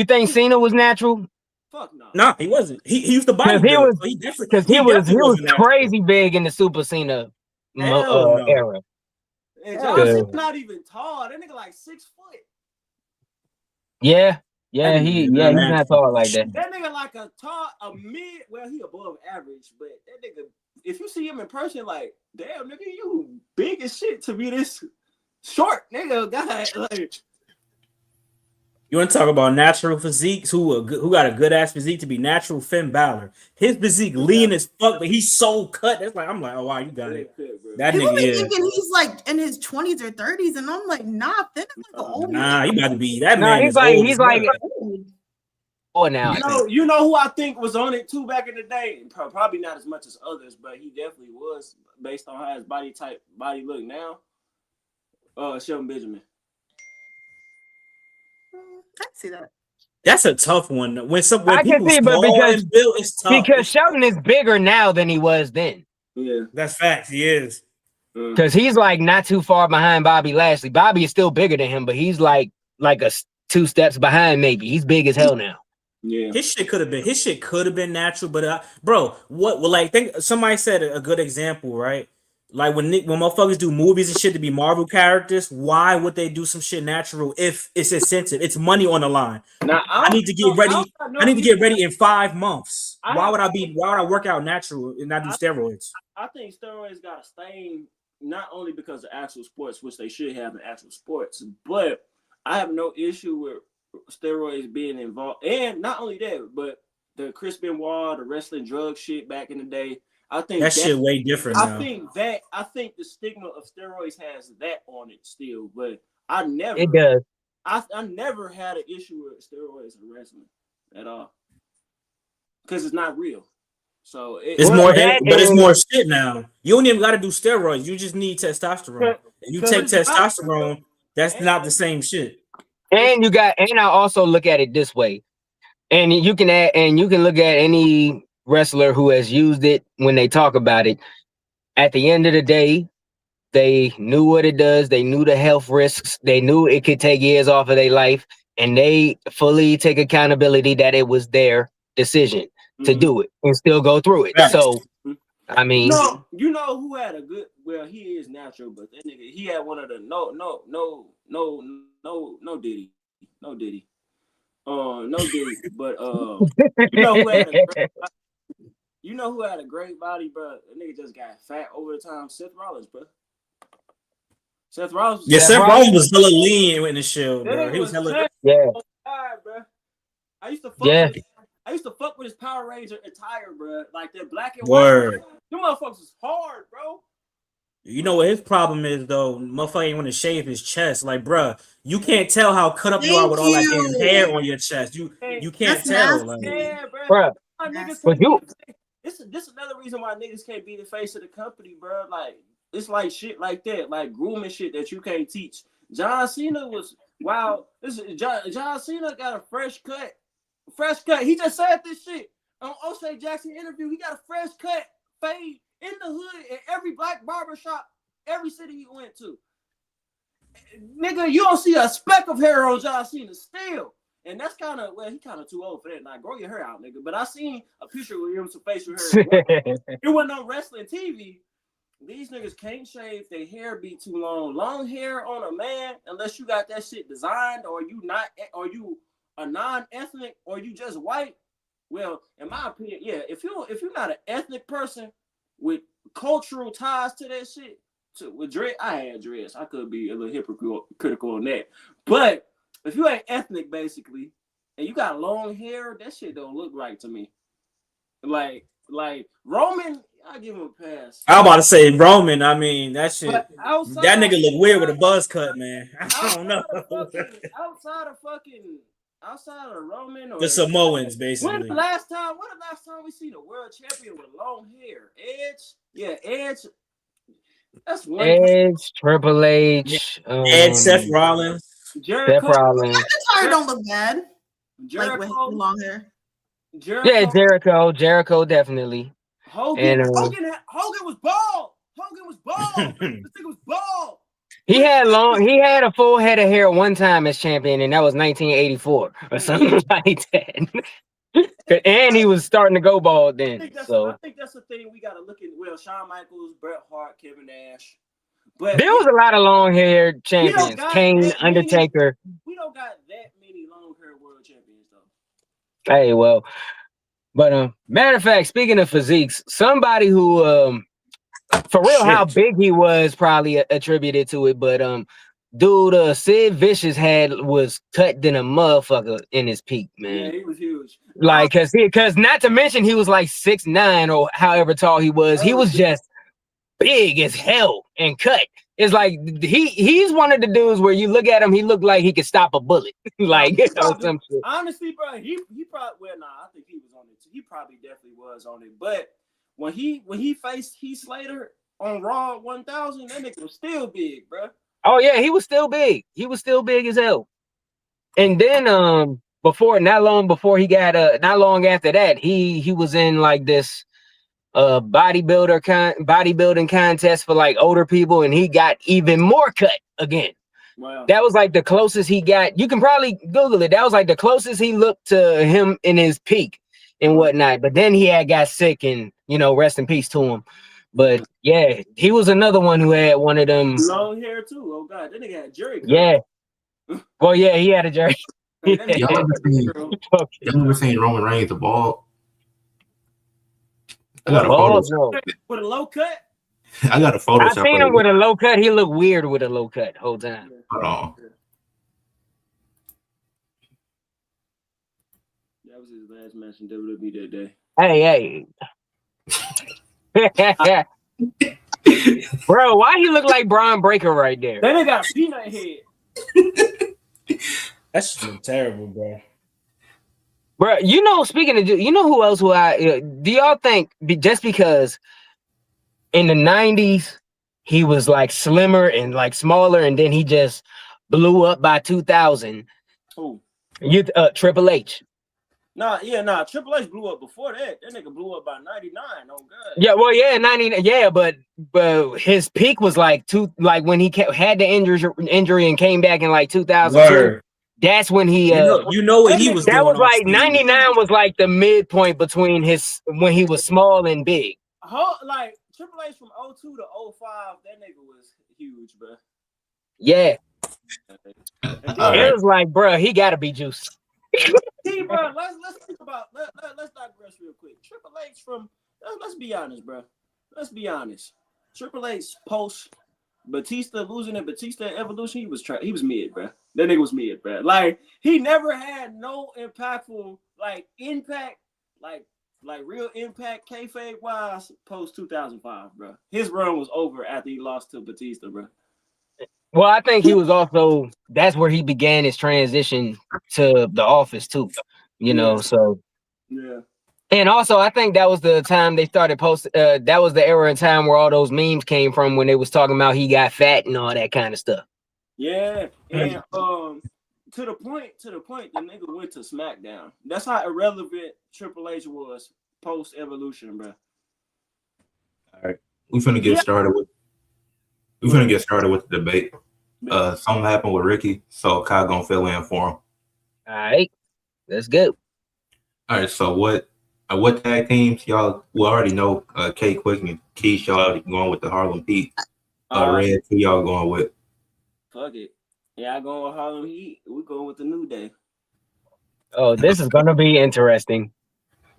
think Cena was natural? Fuck no. Nah, he wasn't. He used to bite. He was crazy big in the Super Cena era. And Johnson's not even tall. That nigga like 6 foot. Yeah, he's not tall like that. That nigga like a mid. Well, he above average, but that nigga, if you see him in person, like, damn, nigga, you big as shit to be this short, nigga. Guy, like. You want to talk about natural physiques? Who got a good ass physique to be natural? Finn Balor. His physique lean as fuck, but he's so cut. That's like, I'm like, oh wow, you got it. That people nigga be thinking he's like in his 20s or 30s, and I'm like, nah, Finn is like an old man. He about to be that man. He's like oh, now you know who I think was on it too back in the day. Probably not as much as others, but he definitely was based on how his body look now. Shelton Benjamin. I see that. That's a tough one. When I can see, but because built, it's tough. Because Shelton is bigger now than he was then. Yeah, that's facts. He is. Because he's like not too far behind Bobby Lashley. Bobby is still bigger than him, but he's like a 2 steps behind. Maybe he's big as hell now. Yeah, his shit could have been natural, but bro, think somebody said a good example, right? Like when motherfuckers do movies and shit to be Marvel characters, why would they do some shit natural if it's incentive? It's money on the line. Now, I need to get ready. I need to get ready in 5 months. Why would I work out natural and not do steroids? I think steroids got a stain not only because of actual sports, which they should have in actual sports, but I have no issue with steroids being involved. And not only that, but the Chris Benoit, the wrestling drug shit back in the day. I think that shit way different now. I think the stigma of steroids has that on it still, but I never It does. I never had an issue with steroids in wrestling at all. Because it's not real. So it's Well, more, that but it's is- more shit now. You don't even got to do steroids. You just need testosterone. If you take testosterone, that's not the same shit. And I also look at it this way. And you can look at any wrestler who has used it when they talk about it. At the end of the day, they knew what it does. They knew the health risks. They knew it could take years off of their life, and they fully take accountability that it was their decision to do it and still go through it. Right. So, I mean, you know who had a good? Well, he is natural, but that nigga, he had one of the no Diddy, no Diddy, but you know who had a great, you know who had a great body, bro? That nigga just got fat over the time. Seth Rollins, bro. Seth Rollins. Seth Rollins was hella lean in the show, bro. He was hella. Yeah. Bro. I used to fuck with his Power Ranger attire, bro. Like that black and white. Them motherfuckers was hard, bro. You know what his problem is though? Motherfucker ain't want to shave his chest. Like, bruh, you can't tell how cut up you are with all that damn hair on your chest. You can't tell. Like, yeah, bro. But this is another reason why niggas can't be the face of the company, bro. Like, it's like shit like that, like grooming shit that you can't teach. John Cena was wow. John Cena got a fresh cut. He just said this shit on O'Shea Jackson interview. He got a fresh cut fade in the hood at every black barbershop, every city he went to. Nigga, you don't see a speck of hair on John Cena still. And that's kind of, well, he kind of too old for that. Now, grow your hair out, nigga. But I seen a picture with him, some facial hair. It wasn't on wrestling TV. These niggas can't shave. Their hair be too long. Long hair on a man, unless you got that shit designed, or you a non-ethnic, or you just white. Well, in my opinion, yeah. If you're not an ethnic person with cultural ties to that shit, with dread, I had dreads. I could be a little hypocritical on that. But if you ain't ethnic, basically, and you got long hair, that shit don't look right to me. Like Roman, I give him a pass. I was about to say Roman. I mean, that shit. That nigga look weird with a buzz cut, man. I don't know. Outside of Roman or the Samoans, basically. When the last time we seen a world champion with long hair? Edge? Yeah, Edge. That's one. Edge, Triple H, Ed, Seth Rollins. Jericho. McIntyre don't look bad. Jericho, like with long hair. Jericho definitely. Hogan was bald. This nigga was bald. He had a full head of hair one time as champion, and that was 1984 or something like that. And he was starting to go bald then. I think that's the thing we gotta look at. Well, Shawn Michaels, Bret Hart, Kevin Nash. But there was a lot of long-haired champions. Kane, Undertaker. We don't got that many long-haired world champions though. Hey, well, but matter of fact, speaking of physiques, somebody who for real, how big he was probably attributed to it, but dude, Sid Vicious was cut than a motherfucker in his peak, man. Yeah, he was huge. Like, cause not to mention he was like 6'9" or however tall he was. He was just big as hell and cut. It's like he's one of the dudes where you look at him, he looked like he could stop a bullet. Like, some shit. Honestly, bro, he probably, well, I think he was on it too. He probably definitely was on it. But when he faced Heath Slater on Raw 1000, that nigga was still big, bro. Oh yeah, he was still big. He was still big as hell. And then not long after that, he was in like this bodybuilding contest for like older people, and he got even more cut again. Wow. That was like the closest he got. You can probably Google it. That was like the closest he looked to him in his peak and whatnot. But then he got sick, and rest in peace to him. But yeah, he was another one who had one of them long hair too. Oh god, that nigga had Jerry cut. Yeah. Well, yeah, he had a Jerry. Y'all ever seen Roman Reigns the bald? I got a photo. With a low cut? I got a photo. I seen him with a low cut. He looked weird with a low cut whole time. Hold on. That was his last match in WWE that day. Hey. Bro, why he look like Braun Breaker right there? Then they got peanut head. That's just terrible, bro. Bro, speaking of, who else do y'all think just because in the 90s he was like slimmer and like smaller and then he just blew up by 2000? Who? Triple H. Triple H blew up before that. That nigga blew up by 99. Oh god. Yeah, well, yeah, 90. Yeah, but his peak was like when he had the injury and came back in like 2002. Word. That's when he you know what he was doing. That was like stage. 99 was like the midpoint between when he was small and big. Like Triple H from 02 to 05, that nigga was huge, bro. Yeah. All It right. was like, bro, he gotta be juiced. See, bro, let's think about let's digress real quick. Triple H from let's be honest, bro. Let's be honest. Triple H post Batista losing and Batista Evolution, he was mid, bro. That nigga was mid, bro. Like he never had no impactful impact, like real impact kayfabe wise post 2005, bro. His run was over after he lost to Batista, bro. Well, I think he was also that's where he began his transition to the office too. So yeah. And also, I think that was the time they started that was the era and time where all those memes came from when they was talking about he got fat and all that kind of stuff. Yeah, and to the point, the nigga went to SmackDown. That's how irrelevant Triple H was post Evolution, bro. All right, we're finna get started with the debate. Something happened with Ricky, so Kyle gonna fill in for him. All right, let's go. All right, so what tag teams y'all? We already know K Quick and Keish, y'all already going with the Harlem Heat. Red, who y'all going with? Fuck it. Yeah, I going with Harlem Heat. We going with the New Day. Oh, this is gonna be interesting.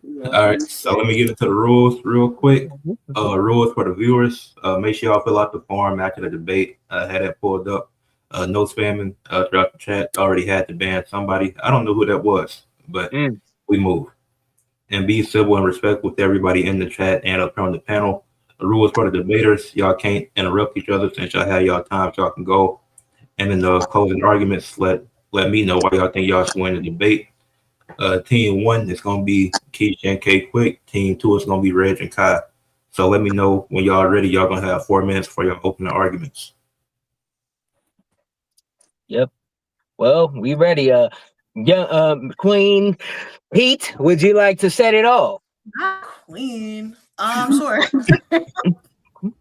Yeah. All right, so let me get into the rules real quick. Rules for the viewers. Make sure y'all fill out the form after the debate. Had that pulled up. No spamming throughout the chat. Already had to ban somebody. I don't know who that was, but we move. And be civil and respectful with everybody in the chat and up on the panel. The rules for the debaters. Y'all can't interrupt each other since y'all have y'all time so y'all can go. And in the closing arguments, let me know why y'all think y'all should win the debate. Team 1 is going to be Keish and K Quick. Team 2 is going to be Reg and Kai. So let me know when y'all are ready. Y'all going to have 4 minutes for y'all opening arguments. Yep. Well, we ready. Queen Pete, would you like to set it off? Queen. Sure. All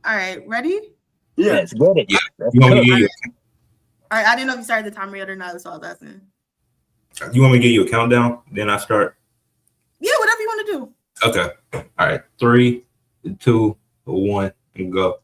right, ready? Yeah. Let's get it. Yeah. Let's You want go. me to give you All right, I didn't know if you started the timer yet or not. That's all I was asking. to give you a countdown? Then I start. Yeah, whatever you want to do. Okay. All right. 3, 2, 1, and go.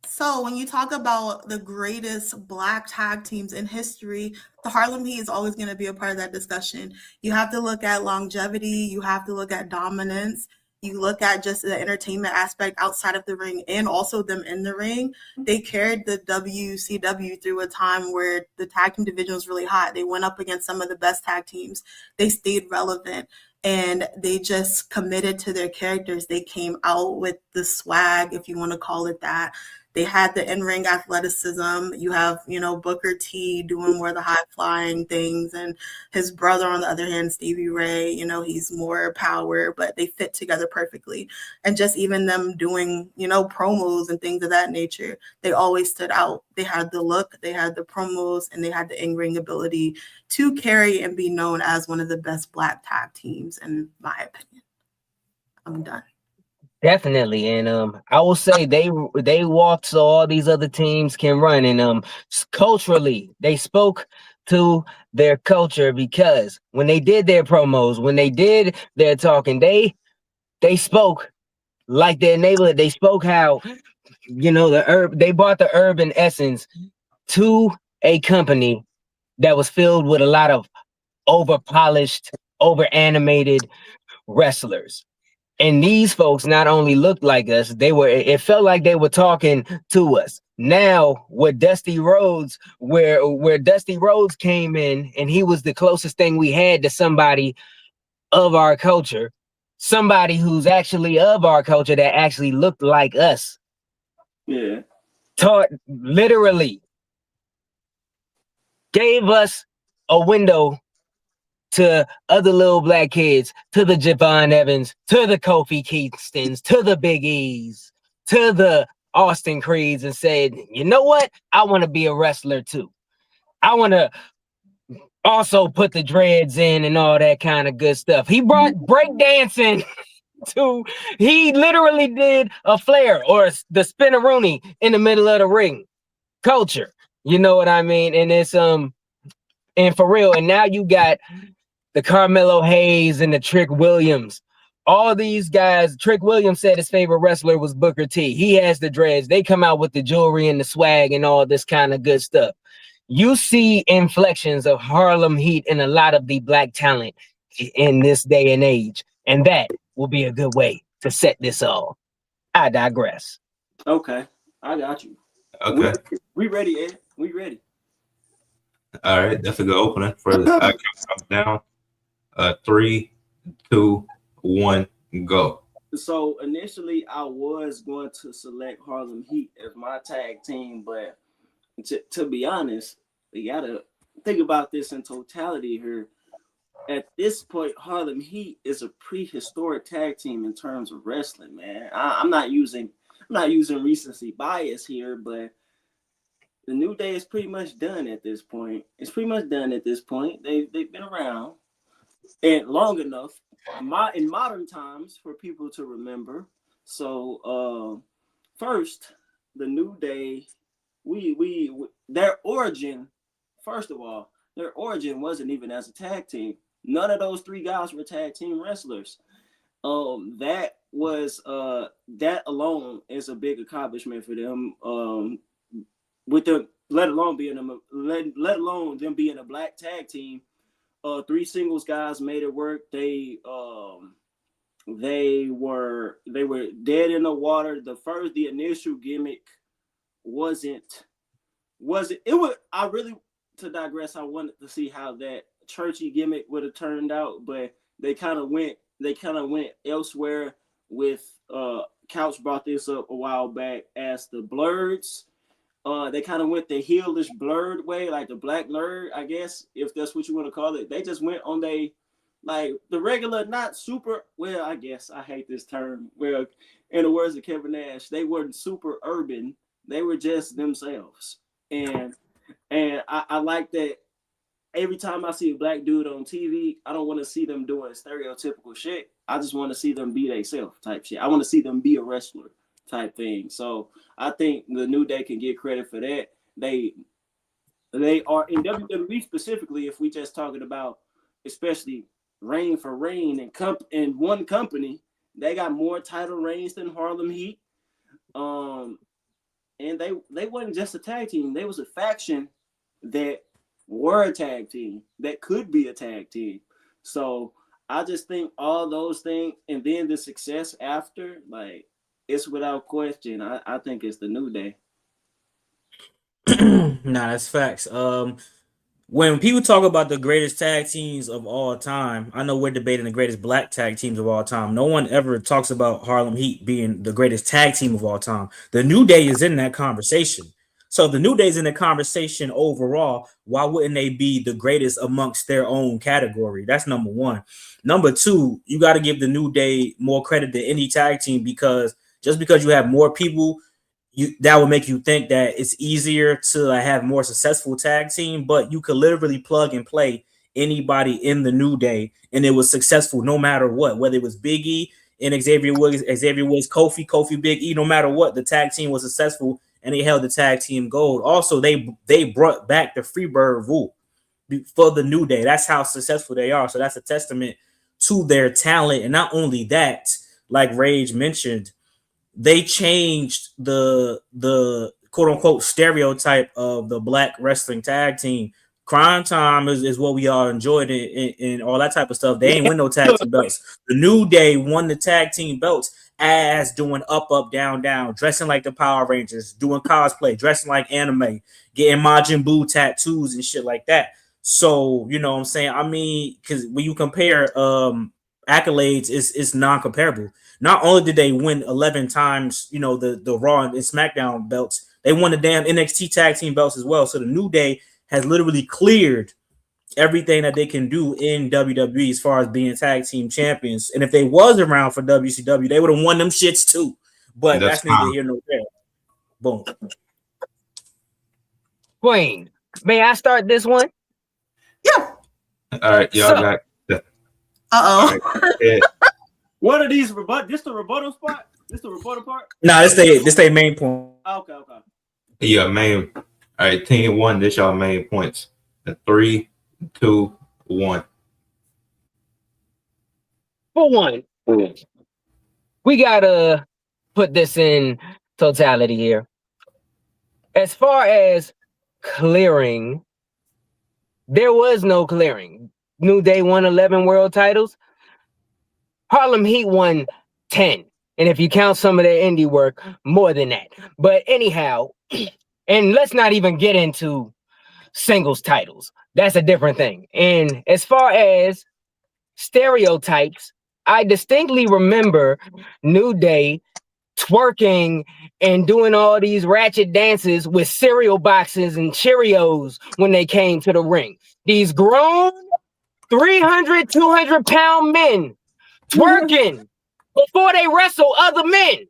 So when you talk about the greatest Black tag teams in history, the Harlem Heat is always going to be a part of that discussion. You have to look at longevity. You have to look at dominance. You look at just the entertainment aspect outside of the ring and also them in the ring. They carried the WCW through a time where the tag team division was really hot. They went up against some of the best tag teams. They stayed relevant. And they just committed to their characters. They came out with the swag, if you want to call it that. They had the in-ring athleticism. You have, Booker T doing more of the high-flying things, and his brother, on the other hand, Stevie Ray, he's more power, but they fit together perfectly. And just even them doing, promos and things of that nature, they always stood out. They had the look, they had the promos, and they had the in-ring ability to carry and be known as one of the best Black tag teams, in my opinion. I'm done. Definitely, and I will say they walked so all these other teams can run, and culturally they spoke to their culture because when they did their promos, when they did their talking, they spoke like their neighborhood. They spoke how they brought the urban essence to a company that was filled with a lot of over polished, over animated wrestlers. And these folks not only looked like us, it felt like they were talking to us. Now with Dusty Rhodes, where Dusty Rhodes came in and he was the closest thing we had to somebody of our culture. somebody who's actually of our culture that actually looked like us. Yeah. Taught literally gave us a window to other little black kids, to the Javon Evans, to the Kofi Kingston's, to the Big E's, to the Austin Creeds, and said, you know what? I want to be a wrestler too. I want to also put the dreads in and all that kind of good stuff. He brought breakdancing to, he literally did a flare or the spinneroonie in the middle of the ring culture. You know what I mean? And it's, and for real, and now you got the Carmelo Hayes and the Trick Williams. All these guys, Trick Williams said his favorite wrestler was Booker T. He has the dreads. They come out with the jewelry and the swag and all this kind of good stuff. You see inflections of Harlem Heat in a lot of the black talent in this day and age. And that will be a good way to set this all. I digress. Okay, I got you. Okay. We ready, Ed. We ready. All right. That's a good opening for the count down. 3, 2, 1, go. So initially, I was going to select Harlem Heat as my tag team, but to be honest, we gotta think about this in totality here. At this point, Harlem Heat is a prehistoric tag team in terms of wrestling, man. I'm not using recency bias here, but the New Day is pretty much done at this point. It's pretty much done at this point. They've been around and long enough in modern times for people to remember. So first, the New Day, their origin, first of all, their origin wasn't even as a tag team. None of those three guys were tag team wrestlers. That alone is a big accomplishment for them. With them, let alone them being a black tag team. 3 singles guys made it work. They were dead in the water. The initial gimmick wasn't it was, I really, to digress, I wanted to see how that churchy gimmick would have turned out, but they kind of went elsewhere with Couch brought this up a while back as the Blurreds. They kind of went the heelish blurred way, like the black nerd, I guess, if that's what you want to call it. They just went on the regular, not super, well, I guess I hate this term. Well, in the words of Kevin Nash, they weren't super urban. They were just themselves. And I like that every time I see a black dude on TV, I don't want to see them doing stereotypical shit. I just want to see them be themselves type shit. I want to see them be a wrestler type thing. So I think the New Day can get credit for that. They are in WWE specifically, if we just talking about especially reign for reign and one company, they got more title reigns than Harlem Heat. And they wasn't just a tag team. They was a faction that were a tag team, that could be a tag team. So I just think all those things, and then the success after, like, it's without question. I think it's the New Day. Nah, that's facts. When people talk about the greatest tag teams of all time, I know we're debating the greatest black tag teams of all time. No one ever talks about Harlem Heat being the greatest tag team of all time. The New Day is in that conversation. So the New Day's in the conversation overall. Why wouldn't they be the greatest amongst their own category? That's number one. Number two, you got to give the New Day more credit than any tag team, because just because you have more people, that will make you think that it's easier to have more successful tag team, but you could literally plug and play anybody in the New Day and it was successful no matter what, whether it was Big E and Xavier Woods, Kofi, Big E, no matter what, the tag team was successful and they held the tag team gold. Also, they brought back the Freebird rule for the New Day. That's how successful they are. So that's a testament to their talent. And not only that, like Rage mentioned, they changed the quote unquote stereotype of the black wrestling tag team. Crime Time is what we all enjoyed and all that type of stuff. They ain't win no tag team belts. The New Day won the tag team belts as doing up, down, down, dressing like the Power Rangers, doing cosplay, dressing like anime, getting Majin Buu tattoos and shit like that. So, you know what I'm saying? I mean, because when you compare accolades is non-comparable. Not only did they win 11 times, you know, the Raw and SmackDown belts, they won the damn NXT tag team belts as well. So the New Day has literally cleared everything that they can do in WWE as far as being tag team champions. And if they was around for WCW, they would have won them shits too. But that's neither here nor there. Boom. Queen, may I start this one? Yeah. All right, y'all got. Uh-oh. Right, what are these this the rebuttal spot? This the rebuttal part? Nah, this they main point. Okay. Yeah, main. All right, team one. This y'all main points. 3, 2, 1. For one, we gotta put this in totality here. As far as clearing, there was no clearing. New Day won 11 world titles. Harlem Heat won 10. And if you count some of their indie work, more than that. But anyhow, and let's not even get into singles titles. That's a different thing. And as far as stereotypes, I distinctly remember New Day twerking and doing all these ratchet dances with cereal boxes and Cheerios when they came to the ring. These grown 300, 200-pound men twerking before they wrestle other men.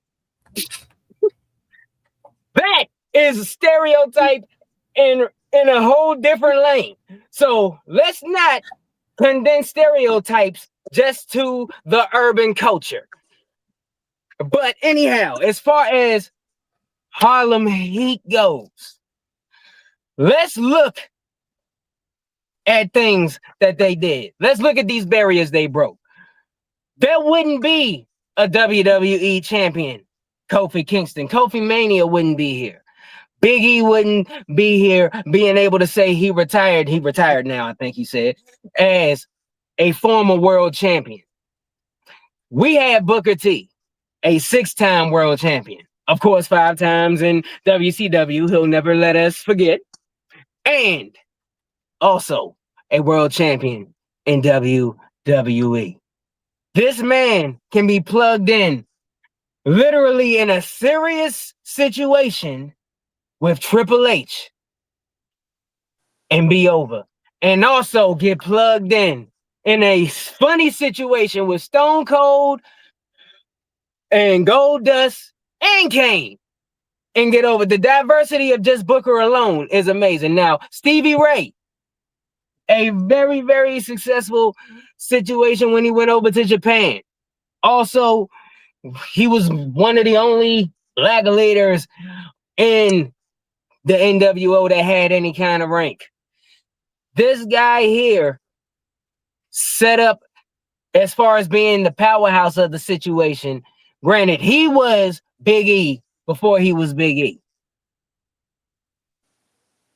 That is a stereotype in a whole different lane. So let's not condense stereotypes just to the urban culture. But anyhow, as far as Harlem Heat goes, let's look at things that they did. Let's look at these barriers they broke. There wouldn't be a WWE champion, Kofi Kingston. Kofi Mania wouldn't be here. Big E wouldn't be here being able to say he retired. He retired now, I think he said, as a former world champion. We had Booker T, a 6-time world champion. Of course, 5 times in WCW. He'll never let us forget. And also a world champion in WWE. This man can be plugged in literally in a serious situation with Triple H and be over. And also get plugged in a funny situation with Stone Cold and Goldust and Kane and get over. The diversity of just Booker alone is amazing. Now, Stevie Ray, a very, very successful situation when he went over to Japan. Also, he was one of the only black leaders in the NWO that had any kind of rank. This guy here set up as far as being the powerhouse of the situation. Granted, he was Big E before he was Big E.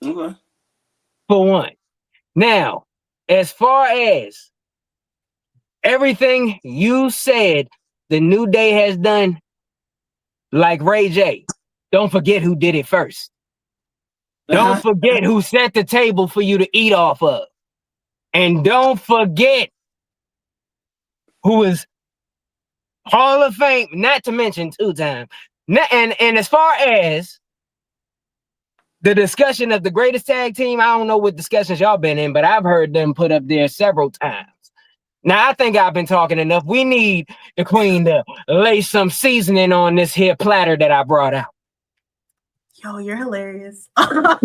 Okay. For one. Now, as far as everything you said the New Day has done, like Ray J, don't forget who did it first. Don't forget who set the table for you to eat off of. And don't forget who is Hall of Fame, not to mention 2-time. And as far as the discussion of the greatest tag team, I don't know what discussions y'all been in, but I've heard them put up there several times. Now, I think I've been talking enough. We need the queen to lay some seasoning on this here platter that I brought out. Yo, you're hilarious. but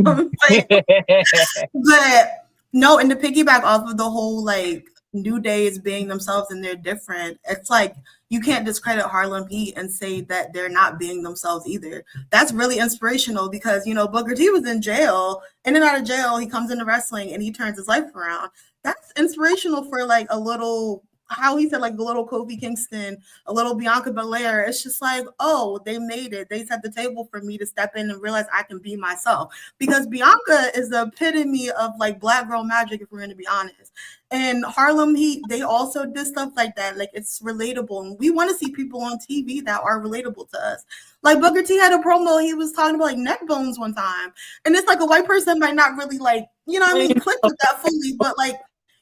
no, and to piggyback off of the whole like New Day is being themselves and they're different, it's like you can't discredit Harlem Heat and say that they're not being themselves either. That's really inspirational because, you know, Booker T was in jail, in and out of jail. He comes into wrestling and he turns his life around. That's inspirational for like a little, how he said, like a little Kofi Kingston, a little Bianca Belair. It's just like, oh, they made it. They set the table for me to step in and realize I can be myself. Because Bianca is the epitome of like black girl magic, if we're going to be honest. And Harlem Heat, they also did stuff like that. Like it's relatable. And we want to see people on TV that are relatable to us. Like Booker T had a promo. He was talking about like neck bones one time. And it's like a white person might not really like, you know what I mean, click with that fully. But like,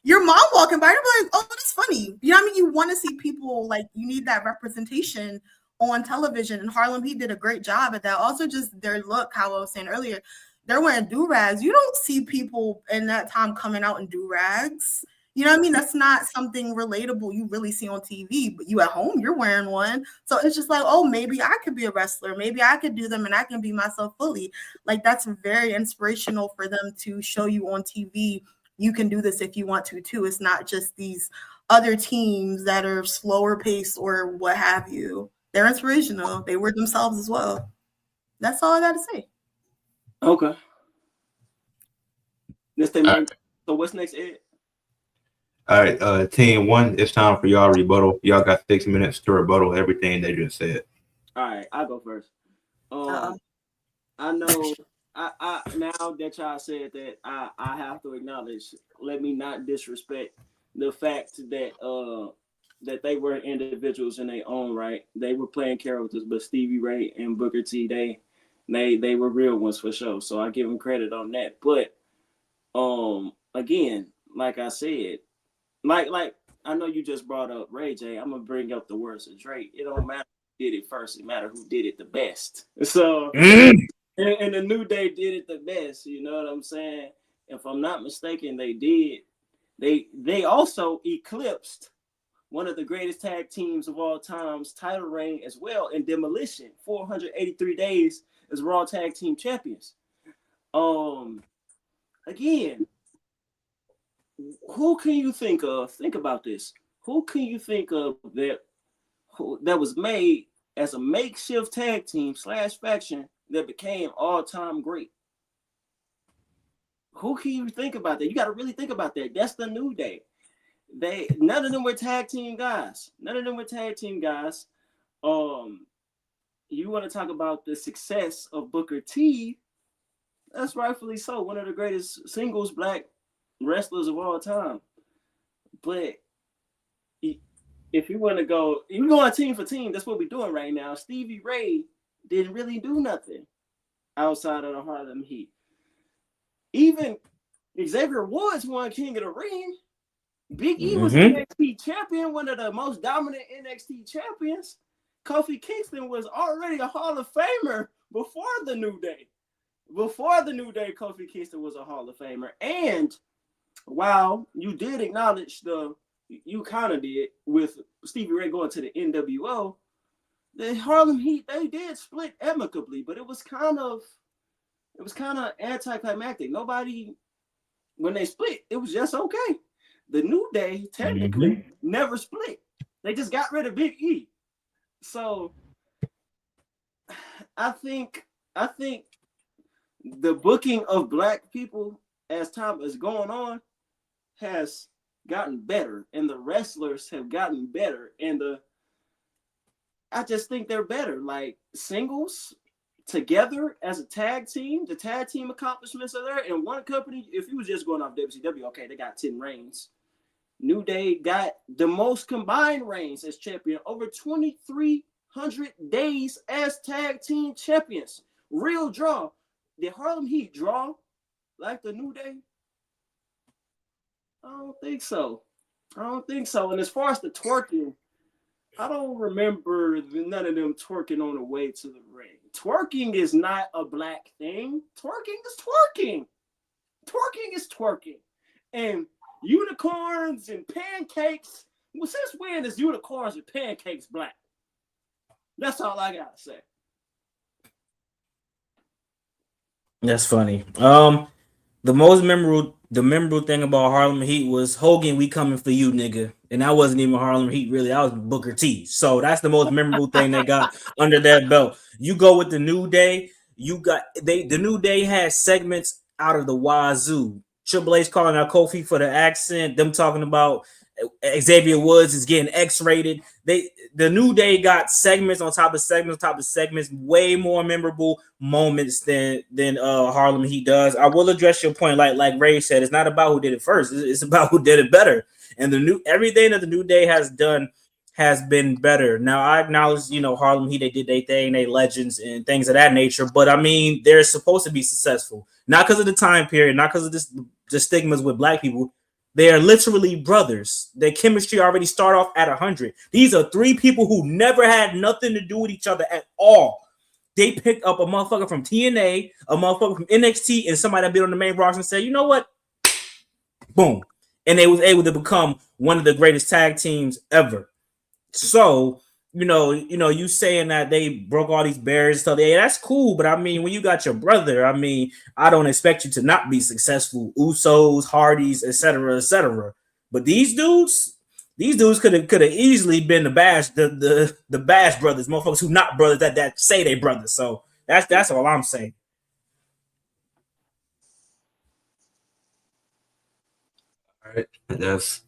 your mom walking by, you're like, oh, that's funny. You know what I mean? You want to see people, like, you need that representation on television, and Harlem Heat did a great job at that. Also, just their look, how I was saying earlier, they're wearing do-rags. You don't see people in that time coming out in do-rags. You know what I mean? That's not something relatable you really see on TV, but you at home, you're wearing one. So it's just like, oh, maybe I could be a wrestler. Maybe I could do them and I can be myself fully. Like, that's very inspirational for them to show you on TV. You can do this if you want to, too. It's not just these other teams that are slower paced or what have you. They're inspirational. They were themselves as well. That's all I got to say. Okay. So what's next, Ed? All right, team one, it's time for y'all rebuttal. Y'all got 6 minutes to rebuttal everything they just said. All right, I'll go first. I know I now that y'all said that, I have to acknowledge, let me not disrespect the fact that that they were individuals in their own right. They were playing characters, but Stevie Ray and Booker T, they were real ones for sure. So I give them credit on that. But again, like I said, like I know you just brought up Ray J. I'm gonna bring up the words of Drake. It don't matter who did it first, it matters who did it the best. So and the New Day did it the best, you know what I'm saying? If I'm not mistaken, they also eclipsed one of the greatest tag teams of all time's title reign as well in Demolition, 483 days as Raw Tag Team Champions. Again, who can you think of? Think about this. Who can you think of that was made as a makeshift tag team / faction that became all-time great? Who can you think about that? You got to really think about that. That's the New Day. None of them were tag team guys. You want to talk about the success of Booker T? That's rightfully so. One of the greatest singles black wrestlers of all time. But if you want to go, you go on team for team. That's what we're doing right now. Stevie Ray didn't really do nothing outside of the Harlem Heat. Even Xavier Woods won King of the Ring. Big E was NXT champion, one of the most dominant NXT champions. Kofi Kingston was already a Hall of Famer before the New Day. Kofi Kingston was a Hall of Famer. And while you did acknowledge you kind of did with Stevie Ray going to the NWO, the Harlem Heat, they did split amicably, but it was kind of anticlimactic. Nobody, when they split, it was just okay. The New Day technically never split. They just got rid of Big E. So I think the booking of black people as time is going on has gotten better, and the wrestlers have gotten better, and I just think they're better. Like singles together as a tag team, the tag team accomplishments are there. In one company, if you was just going off WCW, okay, they got 10 reigns. New Day got the most combined reigns as champion, over 2,300 days as tag team champions. Real draw. Did Harlem Heat draw like the New Day? I don't think so. And as far as the twerking, I don't remember none of them twerking on the way to the ring. Twerking is not a black thing. Twerking is twerking. Twerking is twerking. And unicorns and pancakes. Well, since when is unicorns and pancakes black? That's all I gotta say. That's funny. The memorable thing about Harlem Heat was Hogan, we coming for you, nigga. And that wasn't even Harlem Heat, really. That was Booker T. So that's the most memorable thing they got under that belt. You go with the New Day. The New Day had segments out of the wazoo. Triple H calling out Kofi for the accent. Them talking about Xavier Woods is getting X-rated. The New Day got segments on top of segments, way more memorable moments than Harlem Heat does. I will address your point, like Ray said, it's not about who did it first, it's about who did it better. And everything that the New Day has done has been better. Now I acknowledge, Harlem Heat, they did their thing, they legends and things of that nature. But I mean, they're supposed to be successful, not because of the time period, not because of the stigmas with black people. They are literally brothers. Their chemistry already start off at 100. These are three people who never had nothing to do with each other at all. They picked up a motherfucker from TNA, a motherfucker from NXT, and somebody that been on the main roster and said, you know what? Boom. And they was able to become one of the greatest tag teams ever. So, you saying that they broke all these barriers and stuff, yeah, that's cool. But I mean, when you got your brother, I mean, I don't expect you to not be successful. Usos, Hardys, etc., etc. But these dudes could have easily been the Bash brothers, motherfuckers who not brothers that say they brothers. So that's all I'm saying. All right, that's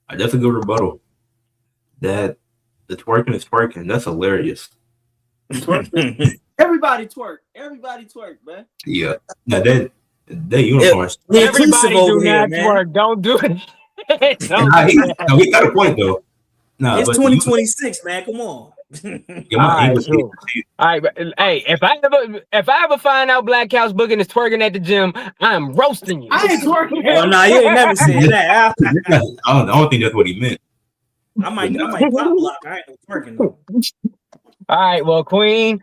a good rebuttal. That the twerking is twerking. That's hilarious. Everybody twerk, man. Yeah. Now that uniforms. Everybody do here, not man. twerk. Don't do it. He got a point though. No, It's but 2026, man. Come on. yeah, my English. All right, but, hey, if I ever find out Black Couch Booking is twerking at the gym, I'm roasting you. I ain't twerking. Oh no, you ain't never said that. I don't think that's what he meant. I might pop block. I ain't no twerking though. All right, well, Queen.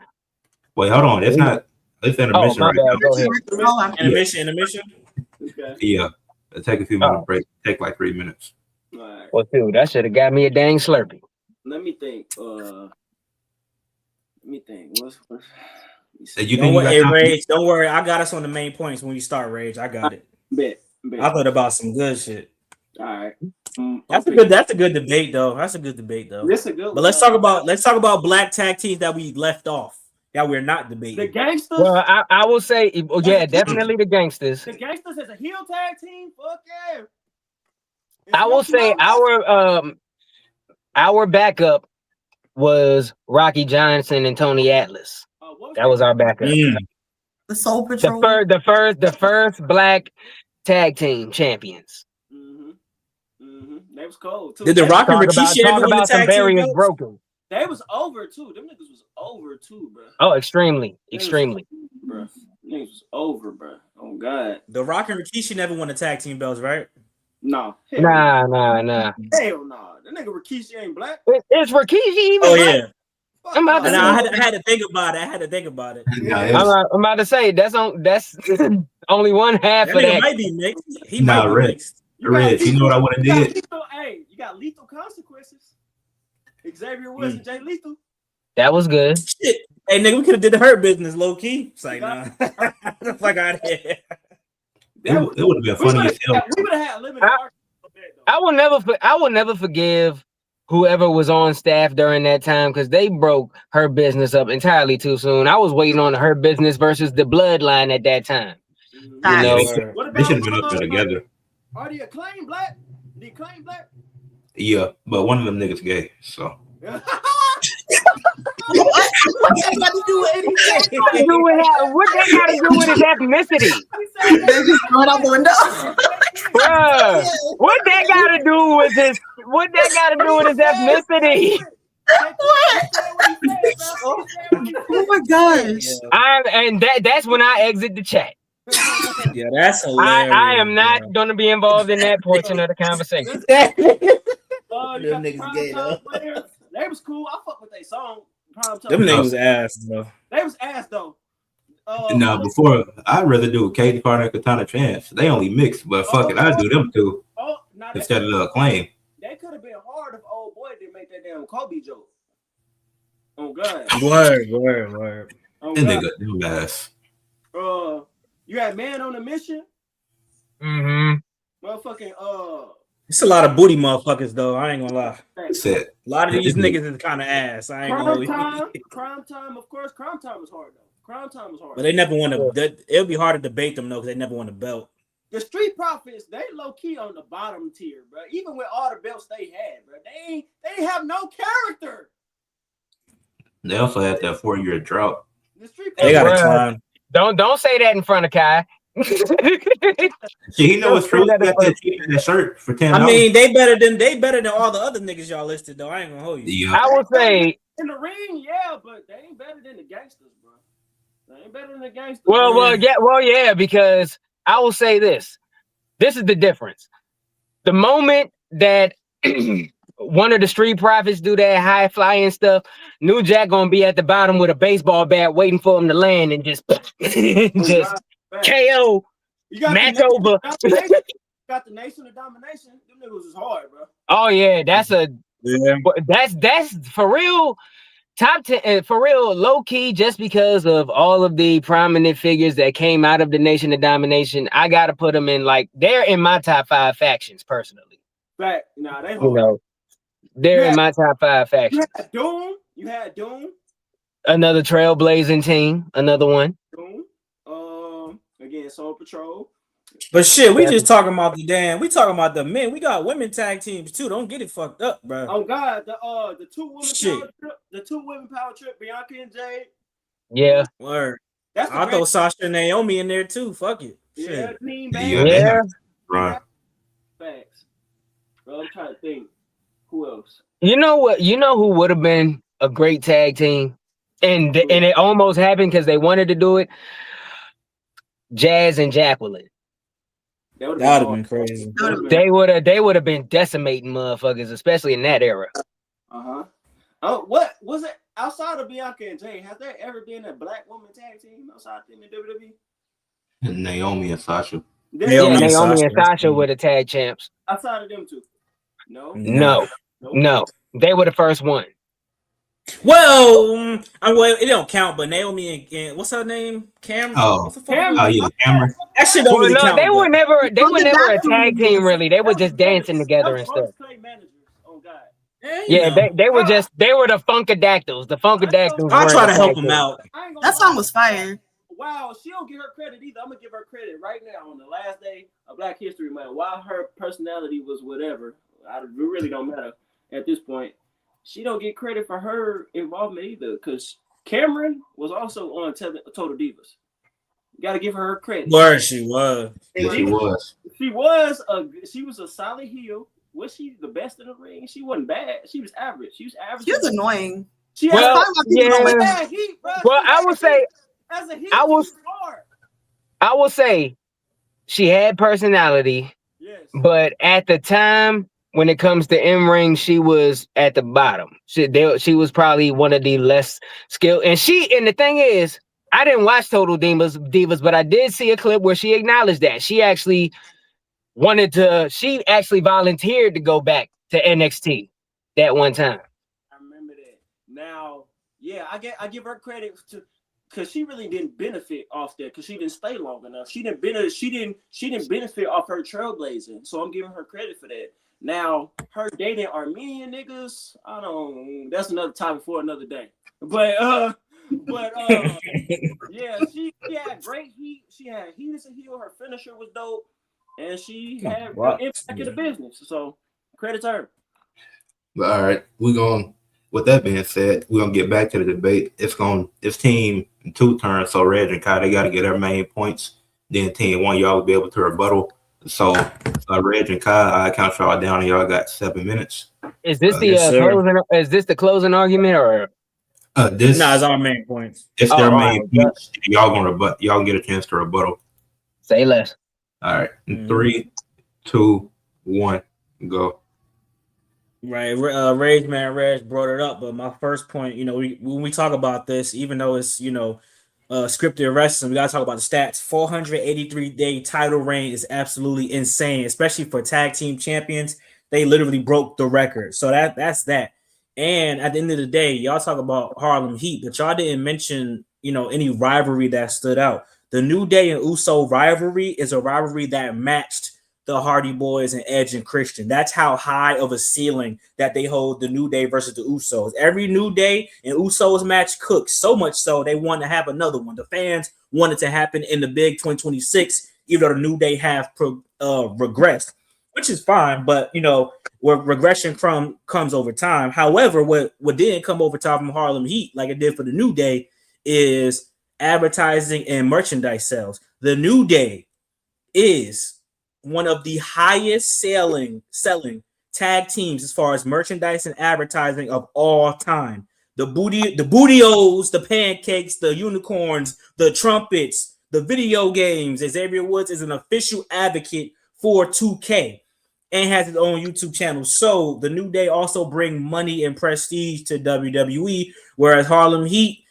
Wait, hold on. It's not. It's intermission my right bad. now. Go ahead. Intermission. Okay. Yeah. It'll take a few minutes break. Take like 3 minutes. All right. Well, dude, that should have got me a dang Slurpee. Let me think. What's Don't worry, Rage. Don't worry. I got us on the main points when you start, Rage. I got it. bet. I thought about some good shit. All right. That's a good debate though. This a good But one. let's talk about black tag teams that we left off. That we're not debating. The Gangsters. Well, I will say, yeah, definitely the Gangsters. The Gangsters as a heel tag team. Fuck yeah. I will say our backup was Rocky Johnson and Tony Atlas. That was our backup. The Soul Patrol. The first black tag team champions. They was cold too. Did the Rock and Rikishi ever win the tag team belts? Broken. They was over too. Them niggas was over too, bro. Oh, extremely. Bro. Niggas was over, bro. Oh God. The Rock and Rikishi never won the tag team belts, right? No. Nah. Hell no. That nigga Rikishi ain't black. Is Rikishi even Oh black? yeah. I'm about to say, I had to think about it. I'm about to say that's only one half That of nigga that. might be mixed. He might be mixed. Red, you know what I would have did? You got Lethal Consequences. Xavier Woods and Jay Lethal. That was good. Shit. Hey nigga, we could have did the Hurt Business low key. It's like nah. The fuck out of here. It would have been funny as hell. We would have had limited. I will never forgive whoever was on staff during that time because they broke Her Business up entirely too soon. I was waiting on Her Business versus the Bloodline at that time. You know, they should have been up there together. Are the Acclaim black? The Acclaim black? Yeah, but one of them niggas gay, so. What that got to do with anything? What that got to do with his ethnicity? They're just throwing out the window. Bruh, what that got to do with his? What that got to do with his ethnicity? Oh my gosh! That's when I exit the chat. Yeah, that's hilarious. I am not going to be involved in that portion of the conversation. Them niggas gay though. They was cool. I fuck with their song. Them niggas ass though. They was ass though. No, before I'd rather do Katie Carter and Katana Chance. They only mix, but fuck it, I'd do them too instead of the Acclaim. They could have been hard if old boy didn't make that damn Kobe joke. Oh God. Word. Oh, and they got them ass. You had Man on a Mission. Motherfucking It's a lot of booty motherfuckers though. I ain't gonna lie. Set. A lot of these niggas is kind of ass. I ain't gonna lie. Crime Time, of course. Crime Time was hard though. But they never won a. It'll be hard to debate them though because they never won a belt. The Street Profits, they low key on the bottom tier, bro. Even with all the belts they had, bro, they have no character. They also had that 4-year drought. The Street They got a clown. Don't say that in front of Kai. He know it's true. He got that shirt for $10. I mean, they better than all the other niggas y'all listed though. I ain't gonna hold you. Yeah. I would say in the ring, yeah, but they ain't better than the Gangsters, bro. They ain't better than the Gangsters. Well, yeah, because I will say this. This is the difference. the moment that one of the Street Profits do that high flying stuff, New Jack gonna be at the bottom with a baseball bat waiting for him to land and just just KO match over. Got the Nation of Domination. Them niggas is hard, bro. Oh yeah, that's for real. Top 10 for real, low key, just because of all of the prominent figures that came out of the Nation of Domination. I gotta put them in, like, they're in my top 5 factions personally. Right. Nah, they hard. You know, they're in my top 5 factions. You had Doom. Another trailblazing team, another one. Doom. Again, Soul Patrol. But shit, we just talking about the men. We got women tag teams too. Don't get it fucked up, bro. Oh God, the two women power trip, Bianca and Jade. Yeah. Word. I'll throw Sasha and Naomi in there too. Fuck it. Yeah, shit. team Yeah. Right. Facts. Bro, I'm trying to think. Who else? You know what? You know who would have been a great tag team, and it almost happened because they wanted to do it. Jazz and Jacqueline. That would have been crazy. They would have been decimating motherfuckers, especially in that era. Oh, what was it outside of Bianca and Jay? Has there ever been a black woman tag team outside them in WWE? Naomi and Sasha. Naomi and Sasha were the tag champs. Outside of them two? No. They were the first one. Well, it don't count, but Naomi and what's her name? Cameron. Oh, yeah, Cameron. That shit don't really count. They were never a tag team really. They were just dancing together and stuff. Oh God. Yeah, they were the Funkadactyls. The Funkadactyls. I'll try to help them out. That song was fire. Wow, she don't get her credit either. I'm gonna give her credit right now on the last day of Black History Month. While her personality was whatever, it really don't matter at this point. She don't get credit for her involvement either, because Cameron was also on Total Divas. You got to give her credit. Where she was. She was. She was a solid heel. Was she the best in the ring? She wasn't bad. She was average. She was annoying. Well, I would say, as a heel, I will say, she had personality. Yes. But at the time, when it comes to in-ring, she was at the bottom. She was probably one of the less skilled. And the thing is, I didn't watch Total Divas, but I did see a clip where she acknowledged that. She actually volunteered to go back to NXT that one time. I remember that. Now, yeah, I give her credit because she really didn't benefit off that because she didn't stay long enough. She didn't benefit off her trailblazing. So I'm giving her credit for that. Now, her dating Armenian niggas, that's another topic for another day. But yeah, she had great heat. She had heat as a heel. Her finisher was dope, and she had impact in the business. So credit to her. But all right, with that being said, we're gonna get back to the debate. It's team 2 turns. So Reg and Kai, they got to get their main points. Then team 1, y'all will be able to rebuttal. So, Reg and Kai, I count y'all down, and y'all got 7 minutes. Is this closing? Is this the closing argument, or it's our main points. It's their main points. Y'all gonna rebut. Y'all get a chance to rebuttal. Say less. All right, 3, 2, 1, go. Right, Reg brought it up, but my first point, when we talk about this, even though it's scripted wrestling, we gotta talk about the stats. 483-day title reign is absolutely insane, especially for tag team champions. They literally broke the record. So that's that. And at the end of the day, y'all talk about Harlem Heat, but y'all didn't mention any rivalry that stood out. The New Day and Uso rivalry is a rivalry that matched the Hardy Boys and Edge and Christian. That's how high of a ceiling that they hold the New Day versus the Usos. Every New Day and Usos match cooks, so much so they want to have another one. The fans want it to happen in the big 2026, even though the New Day have regressed, which is fine, but where regression comes over time. However, what didn't come over time from Harlem Heat like it did for the New Day is advertising and merchandise sales. The New Day is one of the highest selling tag teams as far as merchandise and advertising of all time. The bootios, the pancakes, the unicorns, the trumpets, the video games. Xavier Woods is an official advocate for 2K. and has its own YouTube channel. So the New Day also bring money and prestige to WWE, whereas Harlem Heat,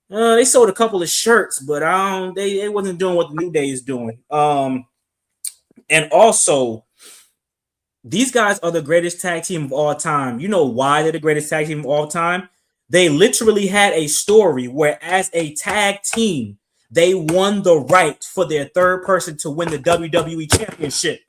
they sold a couple of shirts, but they wasn't doing what the New Day is doing. And also, these guys are the greatest tag team of all time. You know why they're the greatest tag team of all time? They literally had a story where, as a tag team, they won the right for their third person to win the WWE Championship.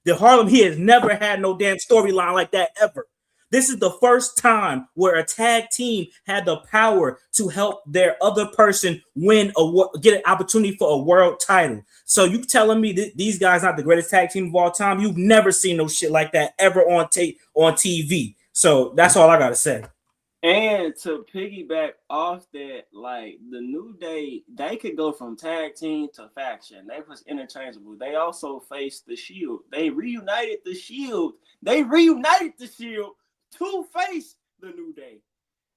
The Harlem Heat has never had no damn storyline like that ever. This is the first time where a tag team had the power to help their other person get an opportunity for a world title. So you telling me that these guys not the greatest tag team of all time? You've never seen no shit like that ever on TV. So that's all I gotta say. And to piggyback off that, like the New Day, they could go from tag team to faction. They was interchangeable. They also faced the Shield. They reunited the Shield. To face the New Day.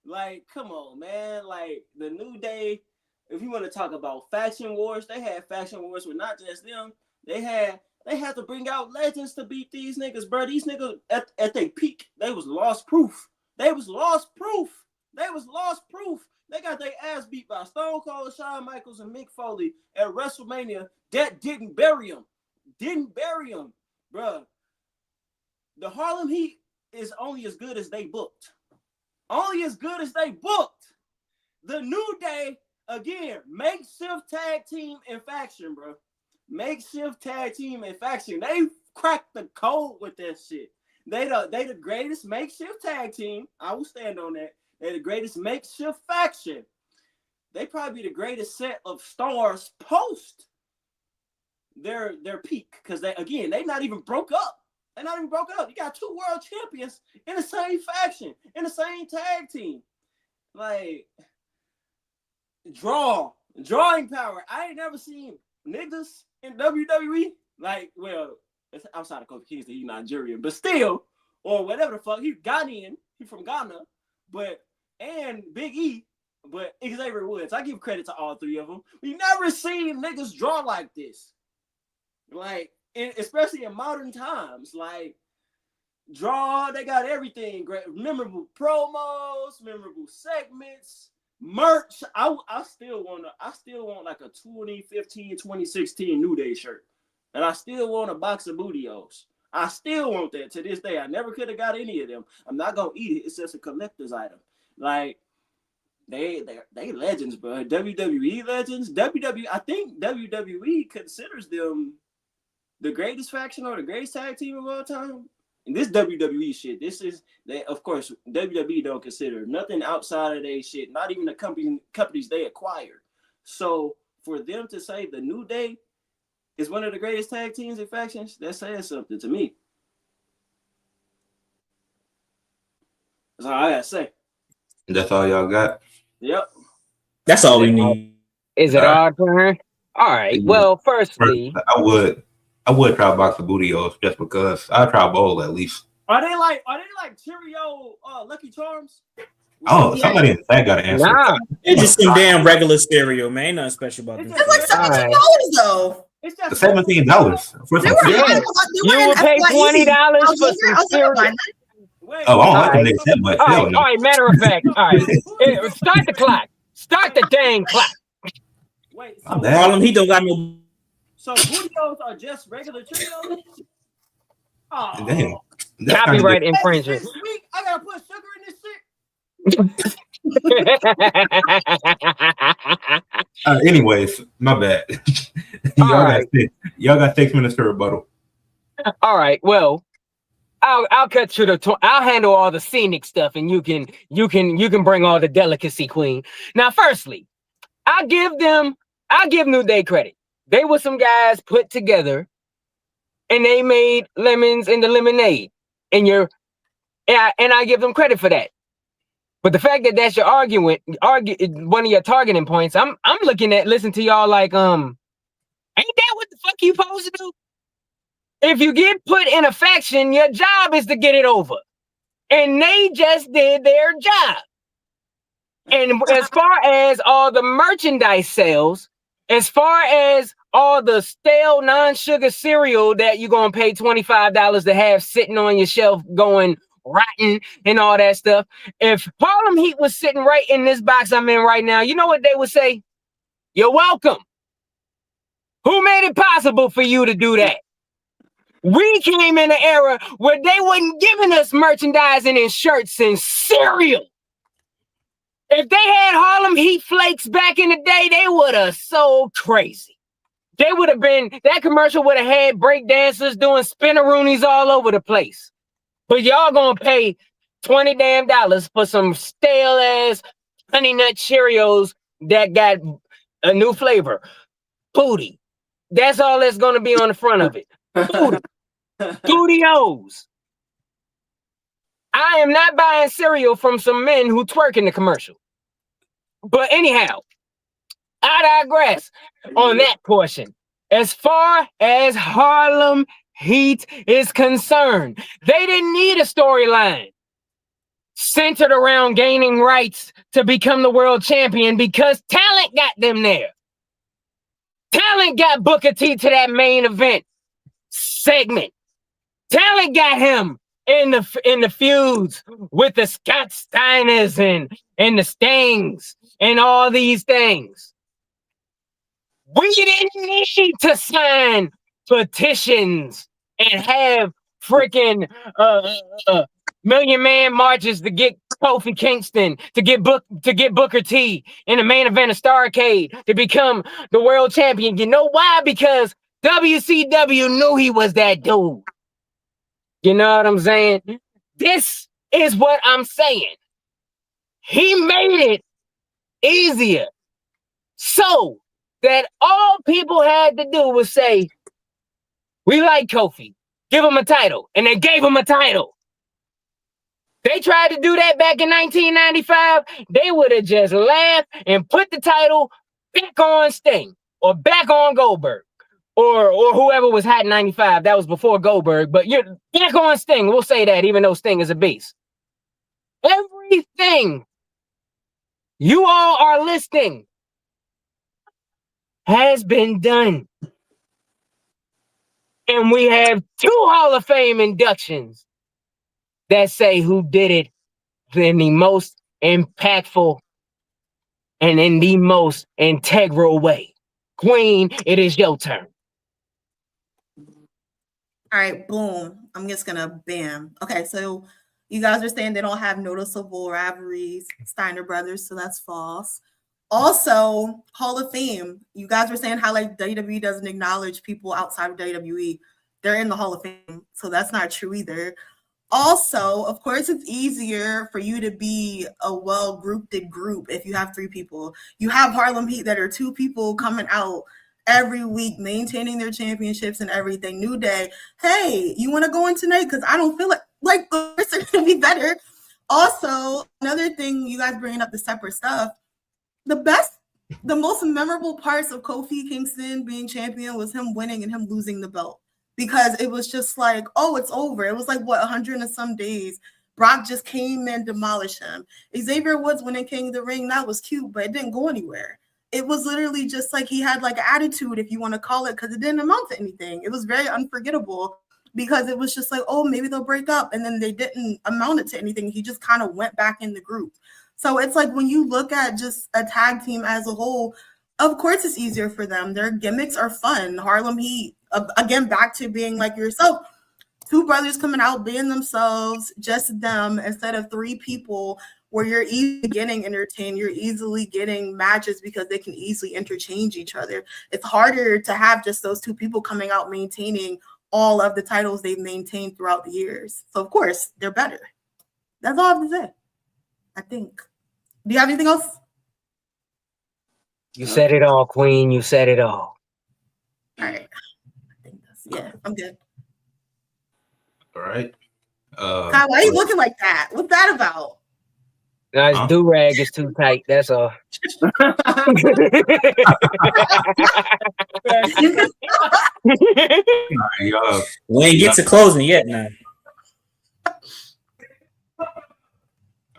Like, come on, man. Like, the New Day, if you want to talk about faction wars, they had faction wars with not just them. They had to bring out legends to beat these niggas, bro. These niggas, at their peak, they was lost proof. They got their ass beat by Stone Cold, Shawn Michaels, and Mick Foley at WrestleMania. That didn't bury them. Bro. The Harlem Heat is only as good as they booked. The New Day, again, makeshift tag team and faction, bro. They cracked the code with that shit. They the greatest makeshift tag team. I will stand on that. They're the greatest makeshift faction. They probably the greatest set of stars post their peak, because they not even broke up. You got two world champions in the same faction, in the same tag team. Like, drawing power. I ain't never seen niggas in WWE. Like, well, it's outside of Kofi Kingston, he's Nigerian, but still, or whatever the fuck, he's Ghanaian. He's from Ghana, and Big E, but Xavier Woods. I give credit to all three of them. We never seen niggas draw like this. Like, especially in modern times, like they got everything great, memorable promos, memorable segments, merch. I still want like a 2015, 2016 New Day shirt, and I still want a box of Booty-O's. I still want that to this day. I never could have got any of them. I'm not gonna eat it. It's just a collector's item. Like, they legends, bro. WWE legends. I think WWE considers them the greatest faction or the greatest tag team of all time. And this WWE shit, of course, WWE don't consider nothing outside of their shit, not even the companies they acquired. So for them to say the New Day is one of the greatest tag teams and factions, that says something to me. That's all I gotta say. That's all y'all got? Yep. That's all we need. Is it our turn? All right. Well, firstly, I would try a box of Booty-O's just because. I'd try a bowl at least. Are they like Cheerio Lucky Charms? Oh, somebody in the chat got an answer. nah. It's just some damn regular cereal, man. Ain't nothing special about this. It's like $17 though. It's just $17 for some cereal. You would pay $20 for some cereal. Wait, Oh, I don't like them niggas that much. All right, matter of fact. All right. Start the clock. Start the dang clock. Wait, My bad. Harlem, he don't got no. So Booty-O's are just regular Cheerios? Oh, Damn. Copyright That's infringement. sweet. I gotta put sugar in this shit. Anyways, my bad. Y'all got 6 minutes to rebuttal. All right. Well, I'll cut to I'll handle all the scenic stuff, and you can bring all the delicacy, queen. Now, firstly, I'll give New Day credit. They were some guys put together, and they made lemons into lemonade. And I give them credit for that. But the fact that that's your one of your targeting points, I'm listening to y'all like, ain't that what the fuck you supposed to do? If you get put in a faction, your job is to get it over. And they just did their job. And as far as all the merchandise sales, as far as all the stale non-sugar cereal that you're gonna pay $25 to have sitting on your shelf going rotten and all that stuff. If Harlem Heat was sitting right in this box I'm in right now, you know what they would say? You're welcome. Who made it possible for you to do that? We came in an era where they wasn't giving us merchandising and shirts and cereal. If they had Harlem Heat Flakes back in the day, they would have sold crazy. They would have been, that commercial would have had break dancers doing spinneroonies all over the place. But y'all gonna pay $20 damn for some stale ass Honey Nut Cheerios that got a new flavor. Booty. That's all that's gonna be on the front of it. Booty. Booty-O's. I am not buying cereal from some men who twerk in the commercial. But anyhow, I digress on that portion. As far as Harlem Heat is concerned, they didn't need a storyline centered around gaining rights to become the world champion because talent got them there. Talent got Booker T to that main event segment. Talent got him in the feuds with the Scott Steiners and the Stings and all these things. We didn't need to sign petitions and have freaking Million Man marches to get Kofi Kingston, to get Booker T in the main event of Starrcade to become the world champion. You know why? Because WCW knew he was that dude. You know what I'm saying? This is what I'm saying. He made it easier so that all people had to do was say, we like Kofi, give him a title. And they gave him a title. They tried to do that back in 1995. They would have just laughed and put the title back on Sting or back on Goldberg. Or whoever was hot in 95. That was before Goldberg. But you're back on Sting. We'll say that, even though Sting is a beast. Everything you all are listing has been done. And we have 2 Hall of Fame inductions that say who did it in the most impactful and in the most integral way. Queen, it is your turn. All right, boom. I'm just gonna bam. Okay, so you guys are saying they don't have noticeable rivalries, Steiner brothers, so that's false. Also, Hall of Fame. You guys were saying how like WWE doesn't acknowledge people outside of WWE. They're in the Hall of Fame, so that's not true either. Also, of course, it's easier for you to be a well-grouped group if you have 3 people. You have Harlem Heat that are 2 people coming out every week, maintaining their championships and everything. New Day, hey, you want to go in tonight? Because I don't feel like it's going to be better. Also, another thing, you guys bringing up the separate stuff, the most memorable parts of Kofi Kingston being champion was him winning and him losing the belt. Because it was just like, oh, it's over. It was like, 100 and some days. Brock just came and demolished him. Xavier Woods winning King of the Ring, that was cute, but it didn't go anywhere. It was literally just like he had like attitude, if you want to call it, because it didn't amount to anything. It was very unforgettable because it was just like, oh, maybe they'll break up. And then they didn't amount it to anything. He just kind of went back in the group. So it's like when you look at just a tag team as a whole, of course it's easier for them. Their gimmicks are fun. Harlem Heat, again, back to being like yourself. 2 brothers coming out being themselves, just them, instead of 3 people where you're easily getting entertained, you're easily getting matches because they can easily interchange each other. It's harder to have just those 2 people coming out maintaining all of the titles they've maintained throughout the years. So, of course, they're better. That's all I have to say, I think. Do you have anything else? You said it all, Queen. You said it all. All right. I think yeah, I'm good. All right. Kyle, why are you looking like that? What's that about? No, his do-rag is too tight. That's all. We ain't get to closing yet, now.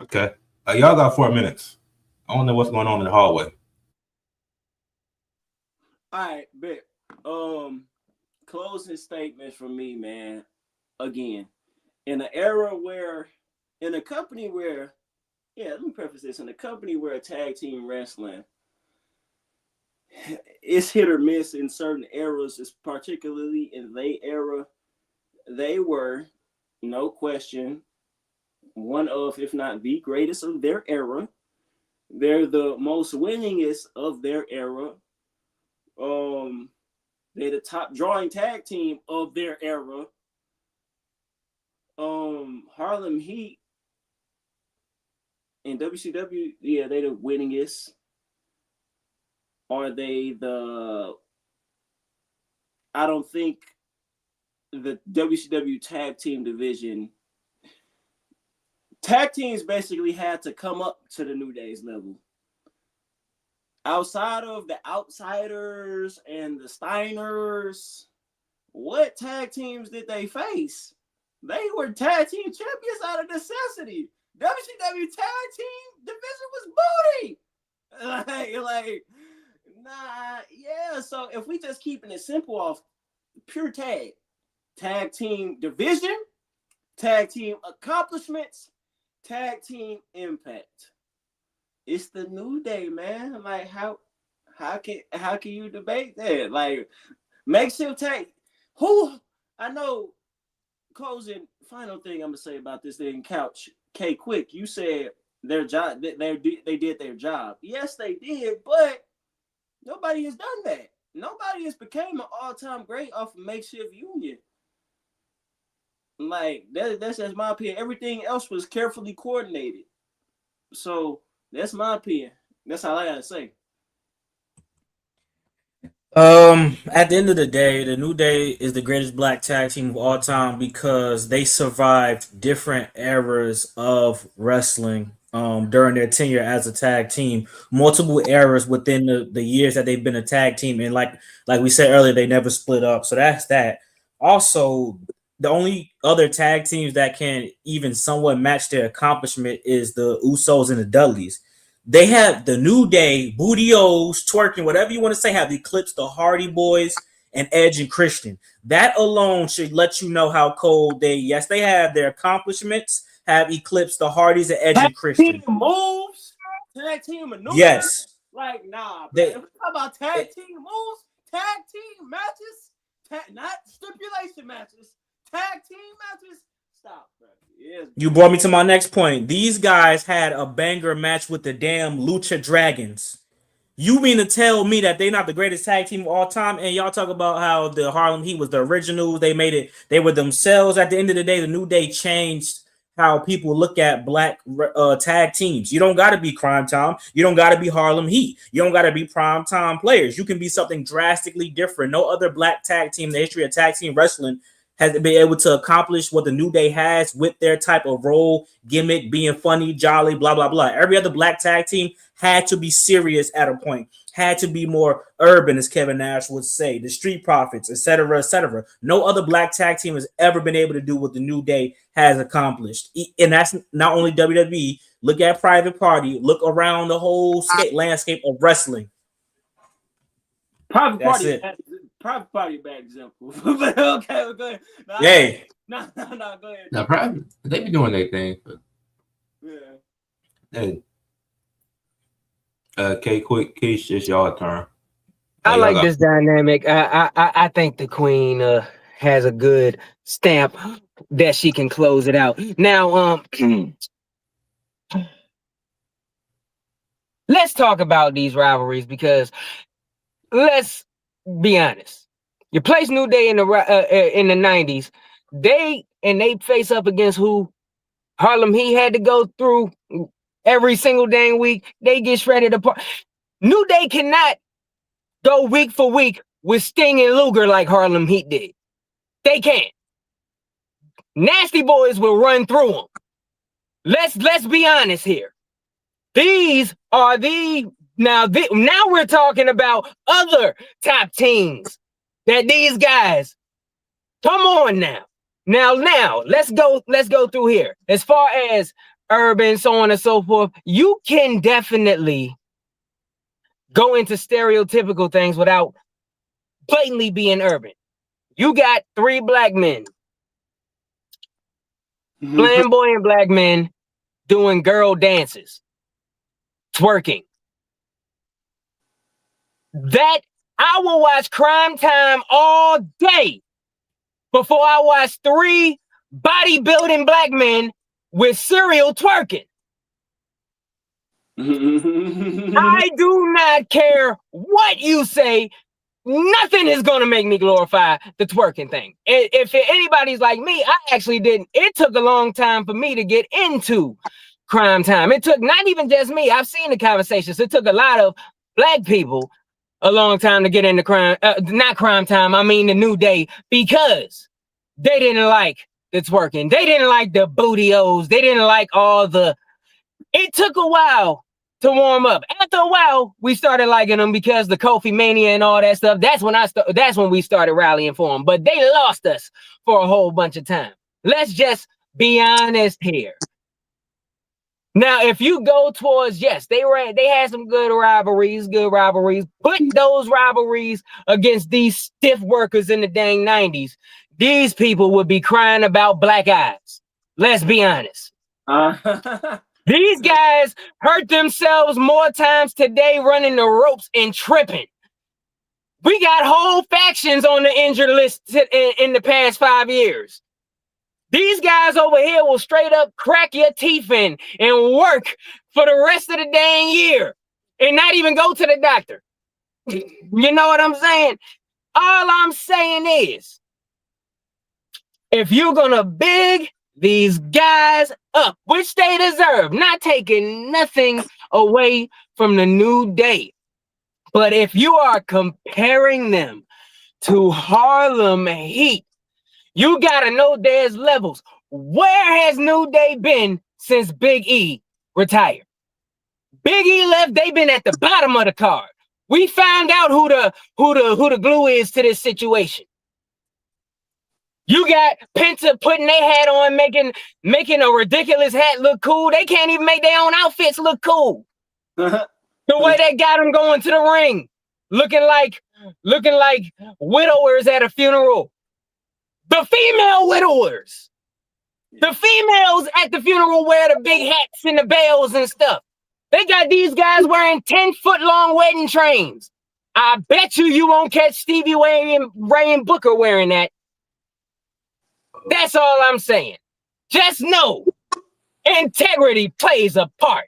Okay. Y'all got 4 minutes. I don't know what's going on in the hallway. All right, bet. Closing statements from me, man. Again, in a company where, let me preface this, in a company where tag team wrestling it's hit or miss in certain eras, particularly in their era, they were, no question, one of, if not the greatest of their era. They're the most winningest of their era. They're the top drawing tag team of their era. Harlem Heat in WCW, they're the winningest. Are they I don't think the WCW tag team division, tag teams basically had to come up to the New Day's level. Outside of the Outsiders and the Steiners, what tag teams did they face? They were tag team champions out of necessity. WCW tag team division was booty. So if we just keeping it simple off pure tag team division, tag team accomplishments, tag team impact, it's the New Day, man. Like how can you debate that? Like makeshift tag. Who I know. Closing final thing I'm gonna say about this thing, Couch K Quick. You said their job, they did their job. Yes, they did, but nobody has done that. Nobody has became an all-time great off of makeshift union. Like that's just my opinion. Everything else was carefully coordinated. So that's my opinion. That's all I gotta say. At the end of the day, the New Day is the greatest black tag team of all time because they survived different eras of wrestling during their tenure as a tag team, multiple eras within the years that they've been a tag team, and like we said earlier, they never split up. So that's that. Also, the only other tag teams that can even somewhat match their accomplishment is the Usos and the Dudleys. They have the New Day, Booty-O's, twerking, whatever you want to say, have eclipsed the Hardy Boys and Edge and Christian. That alone should let you know how cold they have their accomplishments, have eclipsed the Hardys and Edge and Christian. Tag team moves, tag team maneuvers. Yes. Like, nah, bro. If we talk about tag team moves, tag team matches, not stipulation matches, tag team matches, stop, bro. Yes. You brought me to my next point. These guys had a banger match with the damn Lucha Dragons. You mean to tell me that they're not the greatest tag team of all time? And y'all talk about how the Harlem Heat was the originals. They made it. They were themselves. At the end of the day, the New Day changed how people look at black tag teams. You don't got to be Crime Time. You don't got to be Harlem Heat. You don't got to be prime time players. You can be something drastically different. No other black tag team in the history of tag team wrestling has been able to accomplish what the New Day has with their type of role, gimmick, being funny, jolly, blah, blah, blah. Every other black tag team had to be serious at a point, had to be more urban, as Kevin Nash would say, the Street Profits, etc., etc. No other black tag team has ever been able to do what the New Day has accomplished. And that's not only WWE. Look at Private Party. Look around the whole landscape of wrestling. Private That's Party. it. Private Party, bad example. But okay, go ahead. Yay. No, go ahead. Now, private, they be doing their thing. But yeah. Hey, K Quick, Keish, it's your turn. I like this dynamic. I think the Queen has a good stamp that she can close it out. Now, let's talk about these rivalries because let's be honest. You place New Day in the 90s. They face up against who Harlem Heat had to go through every single dang week. They get shredded apart. New Day cannot go week for week with Sting and Luger like Harlem Heat did. They can't. Nasty Boys will run through them. Let's be honest here. These are now we're talking about other top teams that these guys. Come on now. Now let's go through here. As far as urban, so on and so forth, you can definitely go into stereotypical things without blatantly being urban. You got 3 black men, flamboyant black men, doing girl dances, twerking. That I will watch Crime Time all day before I watch 3 bodybuilding black men with cereal twerking. I do not care what you say. Nothing is going to make me glorify the twerking thing. If anybody's like me, I actually didn't. It took a long time for me to get into Crime Time. It took not even just me. I've seen the conversations. It took a lot of black people a long time to get into not Crime Time. I mean the New Day, because they didn't like the twerking. They didn't like the booty-os. They didn't like all the. It took a while to warm up. After a while, we started liking them because the Kofi Mania and all that stuff. That's when we started rallying for them. But they lost us for a whole bunch of time. Let's just be honest here. Now, if you go towards, yes, they had some good rivalries. Put those rivalries against these stiff workers in the dang 90s. These people would be crying about black eyes. Let's be honest. These guys hurt themselves more times today running the ropes and tripping. We got whole factions on the injured list in the past 5 years. These guys over here will straight up crack your teeth in and work for the rest of the dang year and not even go to the doctor. You know what I'm saying? All I'm saying is, if you're gonna big these guys up, which they deserve, not taking nothing away from the New Day, but if you are comparing them to Harlem Heat, you gotta know there's levels. Where has New Day been since Big E retired? Big E left, they've been at the bottom of the card. We found out who the glue is to this situation. You got Penta putting their hat on, making a ridiculous hat look cool. They can't even make their own outfits look cool. The way they got them going to the ring, looking like widowers at a funeral. The female widowers. The females at the funeral wear the big hats and the bells and stuff. They got these guys wearing 10-foot-long wedding trains. I bet you won't catch Stevie Ray and Booker wearing that. That's all I'm saying. Just know integrity plays a part.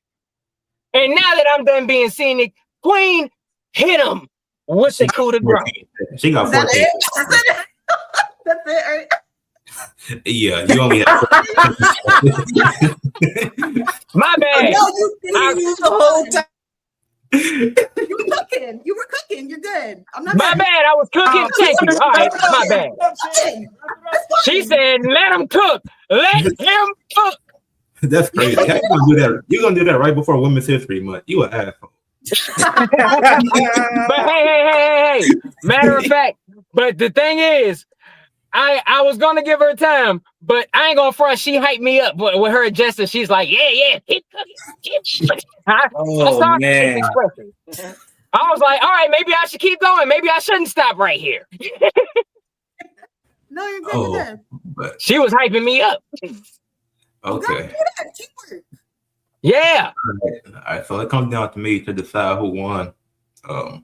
And now that I'm done being scenic, Queen hit him with the coup de grace. She got 14. That's it, right? Yeah, you only have 14. My bad. No, you the whole time. You were cooking. You're good. I'm not. My bad. I was cooking. Thank you. All right, my bad. She said, "Let him cook. Let him cook." That's crazy. How you gonna do that? You're gonna do that right before Women's History Month. You an asshole. But hey. Matter of fact, but the thing is, I was gonna give her time, but I ain't gonna front. She hyped me up with her adjusting. She's like, yeah, keep cooking. I was like, all right, maybe I should keep going. Maybe I shouldn't stop right here. No, you're good. You're good. But she was hyping me up. Okay. Yeah. All right. So it comes down to me to decide who won. The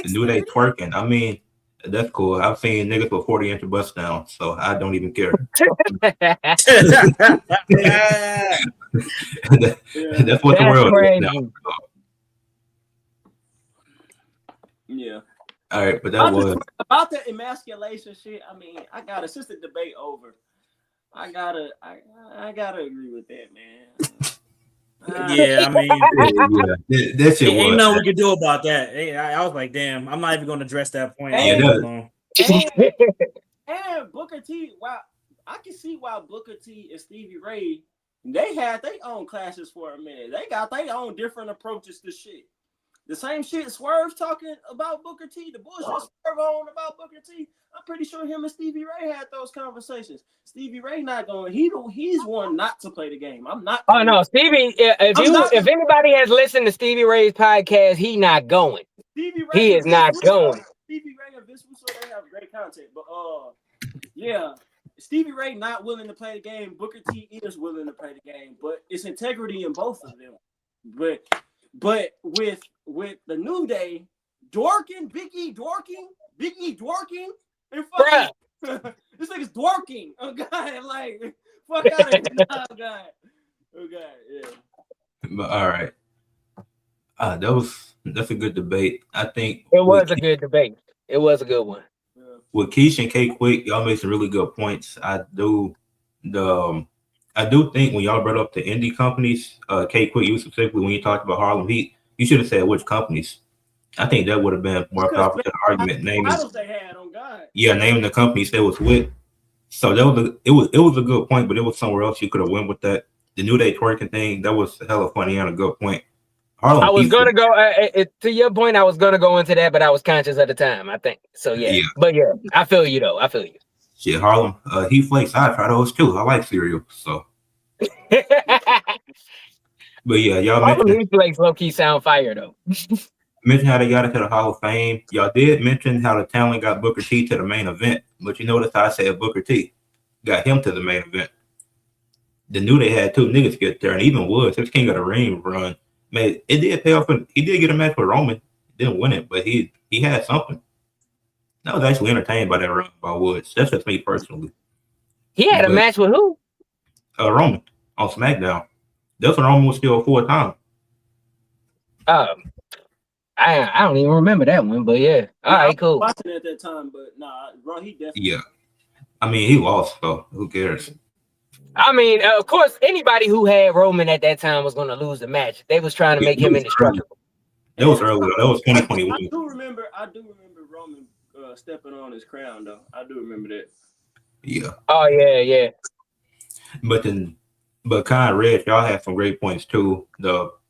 New Day twerking. I mean, that's cool. I've seen niggas with 40-inch bust down, so I don't even care. That's what the world is now. Yeah. All right, but that was about the emasculation shit. I mean, since the debate over, I gotta agree with that, man. Yeah, I mean, that shit ain't nothing we can do about that. I was like, damn, I'm not even going to address that point. And Booker T, wow, I can see why Booker T and Stevie Ray, they had their own clashes for a minute. They got their own different approaches to shit. The same shit Swerve talking about Booker T, the bullshit Swerve on about Booker T. I'm pretty sure him and Stevie Ray had those conversations. Stevie Ray not going. He's one not to play the game. I'm not. Oh no, Stevie. If anybody has listened to Stevie Ray's podcast, he not going. Stevie Ray he is not going. Stevie Ray and Vince Russo sure they have great content. But yeah, Stevie Ray not willing to play the game. Booker T is willing to play the game, but it's integrity in both of them. But with the New Day, Big E Dworkin, and fucking this nigga's Dworkin. Oh God, like fuck out of here. Oh God. Oh God, yeah. But all right. That's a good debate. I think it was a good debate. It was a good one. Yeah. With Keish and K Quick, y'all made some really good points. I do think when y'all brought up the indie companies, K Quick, you specifically when you talked about Harlem Heat, you should have said which companies. I think that would have been more powerful to the argument. Naming they had on God. Yeah, naming the companies they was with. So it was a good point, but it was somewhere else you could have went with that. The New Day twerking thing, that was hella funny and a good point. I was gonna go to your point. I was gonna go into that, but I was conscious at the time. I think so. Yeah. But yeah, I feel you though. I feel you. Shit, Harlem, Heat Flakes. I try those too. I like cereal. So, but yeah, y'all mentioned Heat Flakes low key sound fire though. Mentioned how they got into the Hall of Fame. Y'all did mention how the talent got Booker T to the main event, but you notice how I said Booker T got him to the main event. The New Day had two niggas get there, and even Woods, his King of the Ring run. Man, it did pay off. He did get a match with Roman. Didn't win it, but he had something. I was actually entertained by that run by Woods. That's just me personally. He had a match with who? Roman on SmackDown. That's when Roman was still full-time. I don't even remember that one, but yeah. All right, cool. I was watching at that time, but nah, bro, he definitely. Yeah. I mean, he lost, though. Who cares? I mean, of course, anybody who had Roman at that time was going to lose the match. They was trying to make him indestructible. That was early. That was 2021. I do remember Roman stepping on his crown, though. I do remember that. Yeah. Oh yeah. But Kai and Red, y'all had some great points too.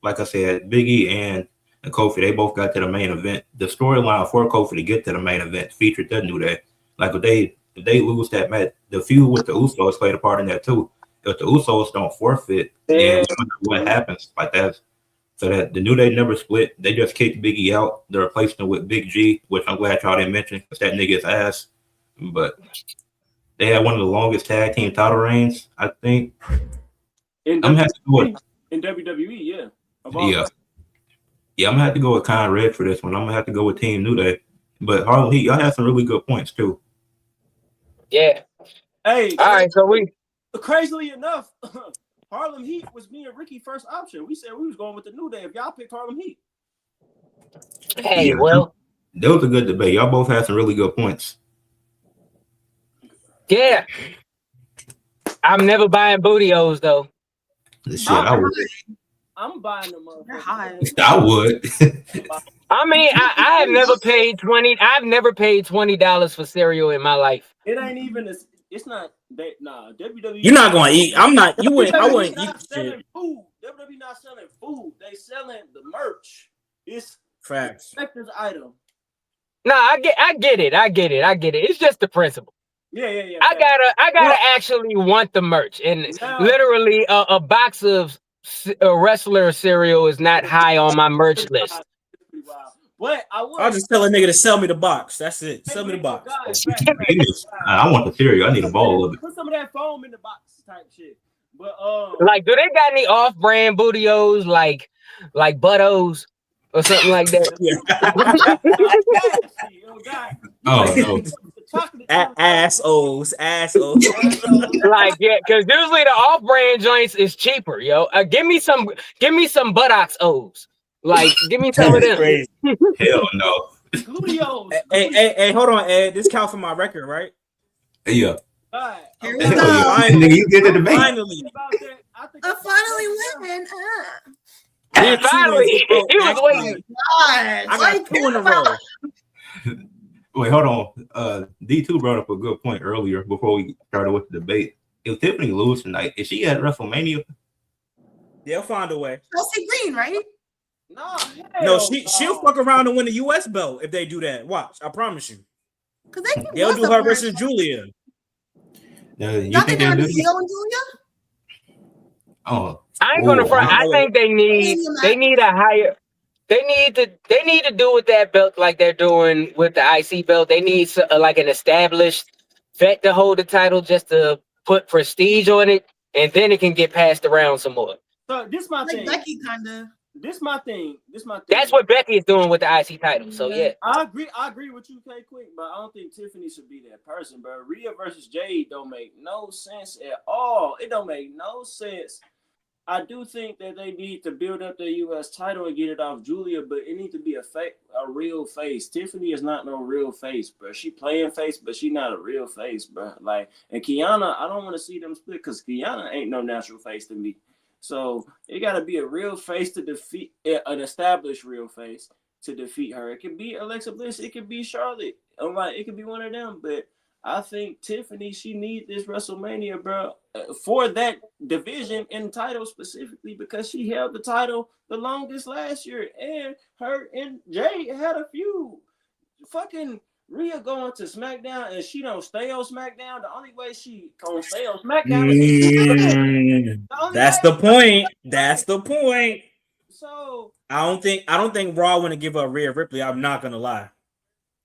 Like I said, Big E and Kofi, they both got to the main event. The storyline for Kofi to get to the main event featured the New Day. Like if they lose that match, the feud with the Usos played a part in that too. If the Usos don't forfeit, then what happens like that? So that the New Day never split. They just kicked Big E out. They replaced him with Big G, which I'm glad y'all didn't mention because that nigga's ass. But they had one of the longest tag team title reigns, I think. In WWE, yeah. Yeah, I'm gonna have to go with Con Red for this one. I'm gonna have to go with Team New Day. But Harlem Heat, y'all had some really good points too. Yeah. Hey. All right, so crazily enough, Harlem Heat was me and Ricky first option. We said we was going with the New Day if y'all picked Harlem Heat. Hey, well, that was a good debate. Y'all both had some really good points. Yeah. I'm never buying bootios though. Shit, I would. I'm buying them. I would. I mean, I have never paid $20. I've never paid $20 for cereal in my life. It ain't even. It's not. WWE. You're not gonna eat. I'm not. You wouldn't. I wouldn't eat shit. Food. WWE not selling food. They selling the merch. It's facts. Collector's item. No, I get it. It's just the principle. Yeah. I gotta actually want the merch, and literally a box of wrestler cereal is not high on my merch list. But I'll just tell a nigga to sell me the box. That's it. Sell me the box. I want the cereal. I need a bowl of it. Put some of that foam in the box type shit. But like, do they got any off-brand bootios like Buttos or something like that? Oh no. Assholes. Like, yeah, because usually the off-brand joints is cheaper, yo. Give me some buttocks O's. Like, give me some of them. Hell no. Hey, hold on, Ed. This count for my record, right? Yeah. Right. Here we go. You get the debate. Finally. I finally win. And finally, he was waiting. I got 2 in a row. Wait, hold on. D2 brought up a good point earlier before we started with the debate. If Tiffany lose tonight, is she at WrestleMania? They'll find a way. Chelsea Green, right? No, she'll fuck around and win the US belt if they do that. Watch, I promise you. They'll do her versus Julia. You think they'll do Theo and Julia? Oh, I ain't gonna front. I think they need a higher. They need to do with that belt like they're doing with the IC belt. They need like an established vet to hold the title just to put prestige on it, and then it can get passed around some more. So this my Like thing. Becky, kind of. This my thing. That's what Becky is doing with the IC title. So yeah, I agree with you, K Quick, but I don't think Tiffany should be that person, bro. Rhea versus Jade don't make no sense at all. It don't make no sense. I do think that they need to build up the U.S. title and get it off Julia, but it needs to be a real face. Tiffany is not no real face, bro. She playing face, but she not a real face, bro. Like, and Kiana, I don't want to see them split because Kiana ain't no natural face to me. So it got to be a real face to defeat an established real face to defeat her. It could be Alexa Bliss. It could be Charlotte. It could be one of them. But I think Tiffany, she needs this WrestleMania, bro, for that division and title specifically because she held the title the longest last year. And her and Jay had a feud. Fucking Rhea going to SmackDown and she don't stay on SmackDown. The only way she gonna stay on SmackDown is that's the point. That's the point. So I don't think Raw want to give up Rhea Ripley. I'm not gonna lie.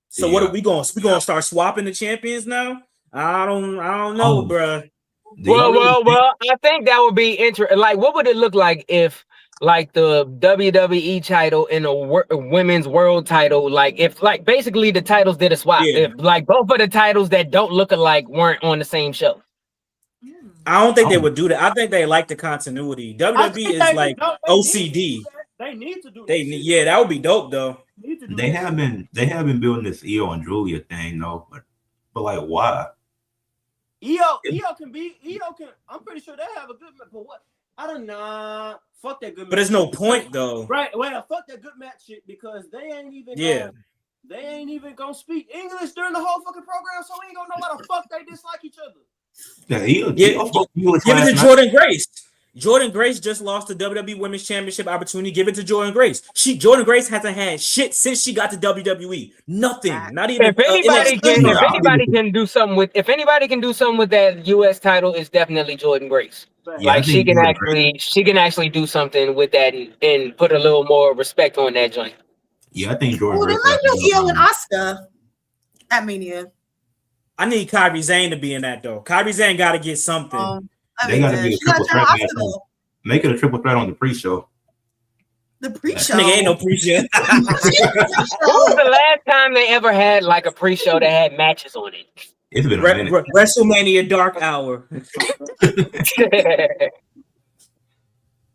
So what are we going? We gonna start swapping the champions now? I don't know, bro. Well, I think that would be interesting. Like, what would it look like if, like, the WWE title and the women's world title, like, if, like, basically the titles did a swap, if, like, both of the titles that don't look alike weren't on the same show? I don't think they would do that. I think they like the continuity. WWE is like OCD. They need to do that. Yeah, that would be dope though. They have been building this Io and Julia thing though, but like why? Io can. I'm pretty sure they have a good match. But what? I don't know. Fuck that good match. But there's no point though. Right. Well, fuck that good match shit because they ain't even. They ain't even gonna speak English during the whole fucking program, so we ain't gonna know why the fuck they dislike each other. Yeah, give it to Jordan Grace. Jordan Grace just lost the WWE Women's Championship opportunity. Give it to Jordan Grace. Jordan Grace hasn't had shit since she got to WWE. Nothing. Not even. If anybody can do something with that U.S. title, it's definitely Jordan Grace. Yeah, like she can actually do something with that and put a little more respect on that joint. Yeah, I think Jordan Grace. They might do Io and Asuka at Mania. I need Kairi Sane to be in that though. Kairi Sane got to get something. They got to be a triple threat match. Make it a triple threat on the pre-show. The pre-show? Nigga ain't no pre-show. When was the last time they ever had like a pre-show that had matches on it? It's been a minute. WrestleMania Dark Hour.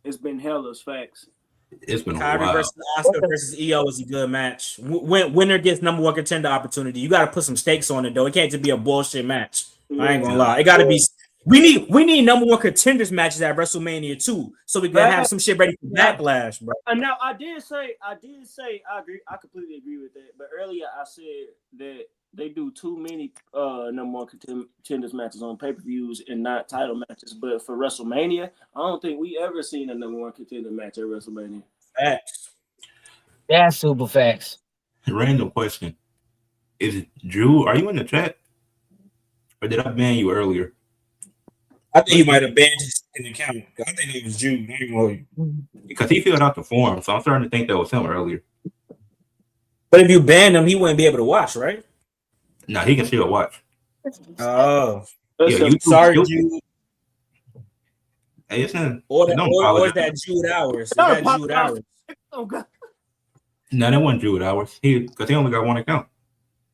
It's been hella's facts. It's been Kyrie versus Asuka versus Io is a good match. Winner gets number one contender opportunity. You got to put some stakes on it though. It can't just be a bullshit match. I ain't gonna lie. It got to be. We need number one contenders matches at WrestleMania too, so we can have some shit ready for Backlash, bro. And now I did say I agree. I completely agree with that. But earlier I said that they do too many number one contenders matches on pay-per-views and not title matches. But for WrestleMania, I don't think we ever seen a number one contender match at WrestleMania. Facts. That's super facts. Random question: is it Drew? Are you in the chat, or did I ban you earlier? I think you might have banned his account. I think it was Drew. Because he filled out the form, so I'm starting to think that was him earlier. But if you banned him, he wouldn't be able to watch, right? No, he can still watch. Oh, yeah. Sorry, Jude. Hey, it's not. Or is that Jude Hours? Oh God. No, that wasn't Jude Hours. Because he only got one account.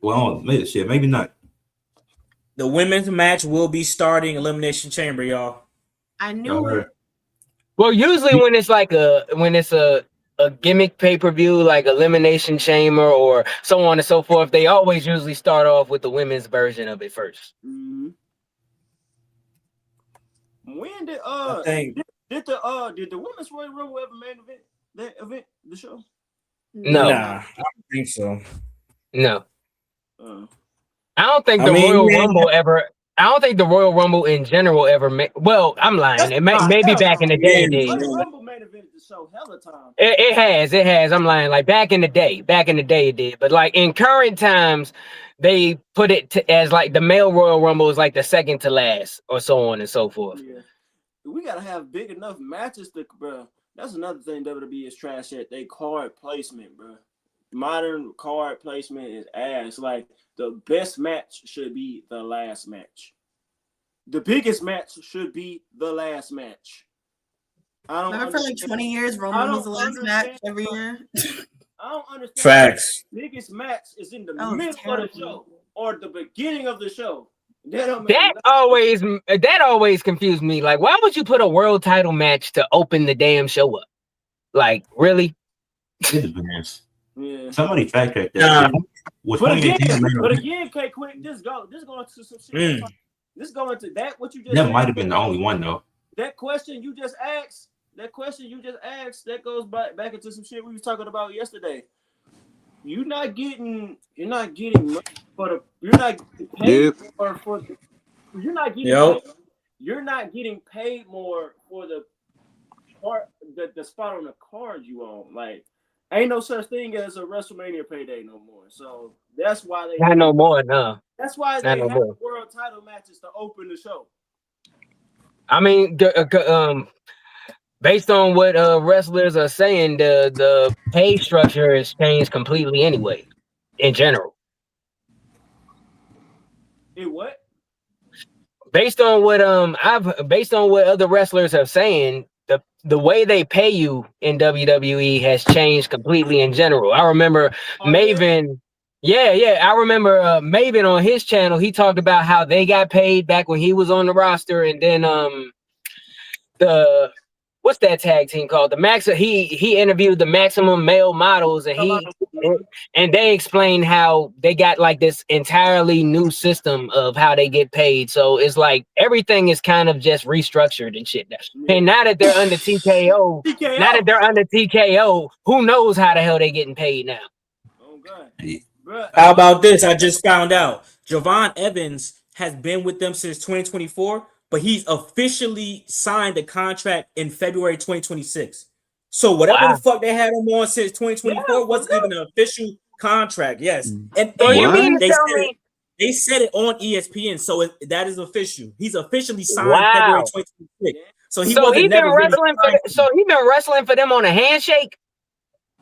Well, maybe not. The women's match will be starting Elimination Chamber, y'all. I knew it. Well, usually when it's a gimmick pay-per-view like Elimination Chamber or so on and so forth, they always usually start off with the women's version of it first. Mm-hmm. When did did the women's Royal Rumble ever main event the show? No, nah, I don't think so. No. I don't think the Royal Rumble ever. I don't think the Royal Rumble in general ever made. Well, I'm lying. It maybe back in the day. Royal Rumble main event the show hella time. It has. I'm lying. Like back in the day, it did. But like in current times, they put it as like the male Royal Rumble is like the second to last, or so on and so forth. Yeah. We gotta have big enough matches to, bro. That's another thing WWE is trash at. They card placement, bro. Modern card placement is ass. Like the best match should be the last match. The biggest match should be the last match. I don't Remember for like 20 years, I Roman don't was the last match understand, every bro. year. I don't understand. Facts. The biggest match is in the That was middle of terrible. the show or the beginning of the show. That don't make That always confused me. Like, why would you put a world title match to open the damn show up? Like, really? Vince. Yeah. Somebody fact check Nah. that. Was But 2018 again, K Quick, just go into some shit. Just go into that. What you just that said, might have been the only one though. that question you just asked. That goes back into some shit we was talking about yesterday. You're not getting money for the. You're not paid for. You're not getting. Yep. Paid, you're not getting paid more for the part the spot on the card you own. Like, ain't no such thing as a WrestleMania payday no more. So that's why they. Not no more, no. That's why they have world title matches to open the show. I mean, based on what wrestlers are saying, the pay structure has changed completely anyway, in general. It what? Based on what other wrestlers are saying, the way they pay you in WWE has changed completely in general. I remember Maven. Yeah. I remember Maven on his channel. He talked about how they got paid back when he was on the roster, and then what's that tag team called? The Max. He interviewed the Maximum Male Models, and they explained how they got like this entirely new system of how they get paid. So it's like everything is kind of just restructured and shit. And now that they're under TKO, who knows how the hell they getting paid now? Oh God. How about this? I just found out Javon Evans has been with them since 2024, but he's officially signed a contract in February 2026. So whatever the fuck they had him on since 2024 wasn't even an official contract. Yes, and they said it on ESPN, so that is official. He's officially signed February 2026. So he been wrestling he been wrestling for them on a handshake.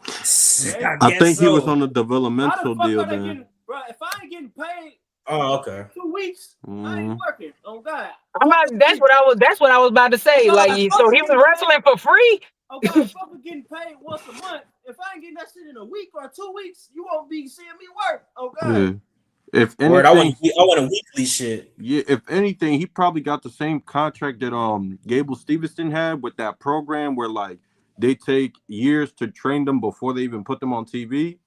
I think he was on a developmental deal then. Bro, if I ain't getting paid, okay, 2 weeks, I ain't working. Oh God, that's what I was about to say. Like, so he was wrestling for free. Oh God, if I'm getting paid once a month, if I ain't getting that shit in a week or 2 weeks, you won't be seeing me work. Oh God. Yeah. If anything, I want a weekly shit. Yeah, if anything, he probably got the same contract that Gable Stevenson had with that program where like they take years to train them before they even put them on TV.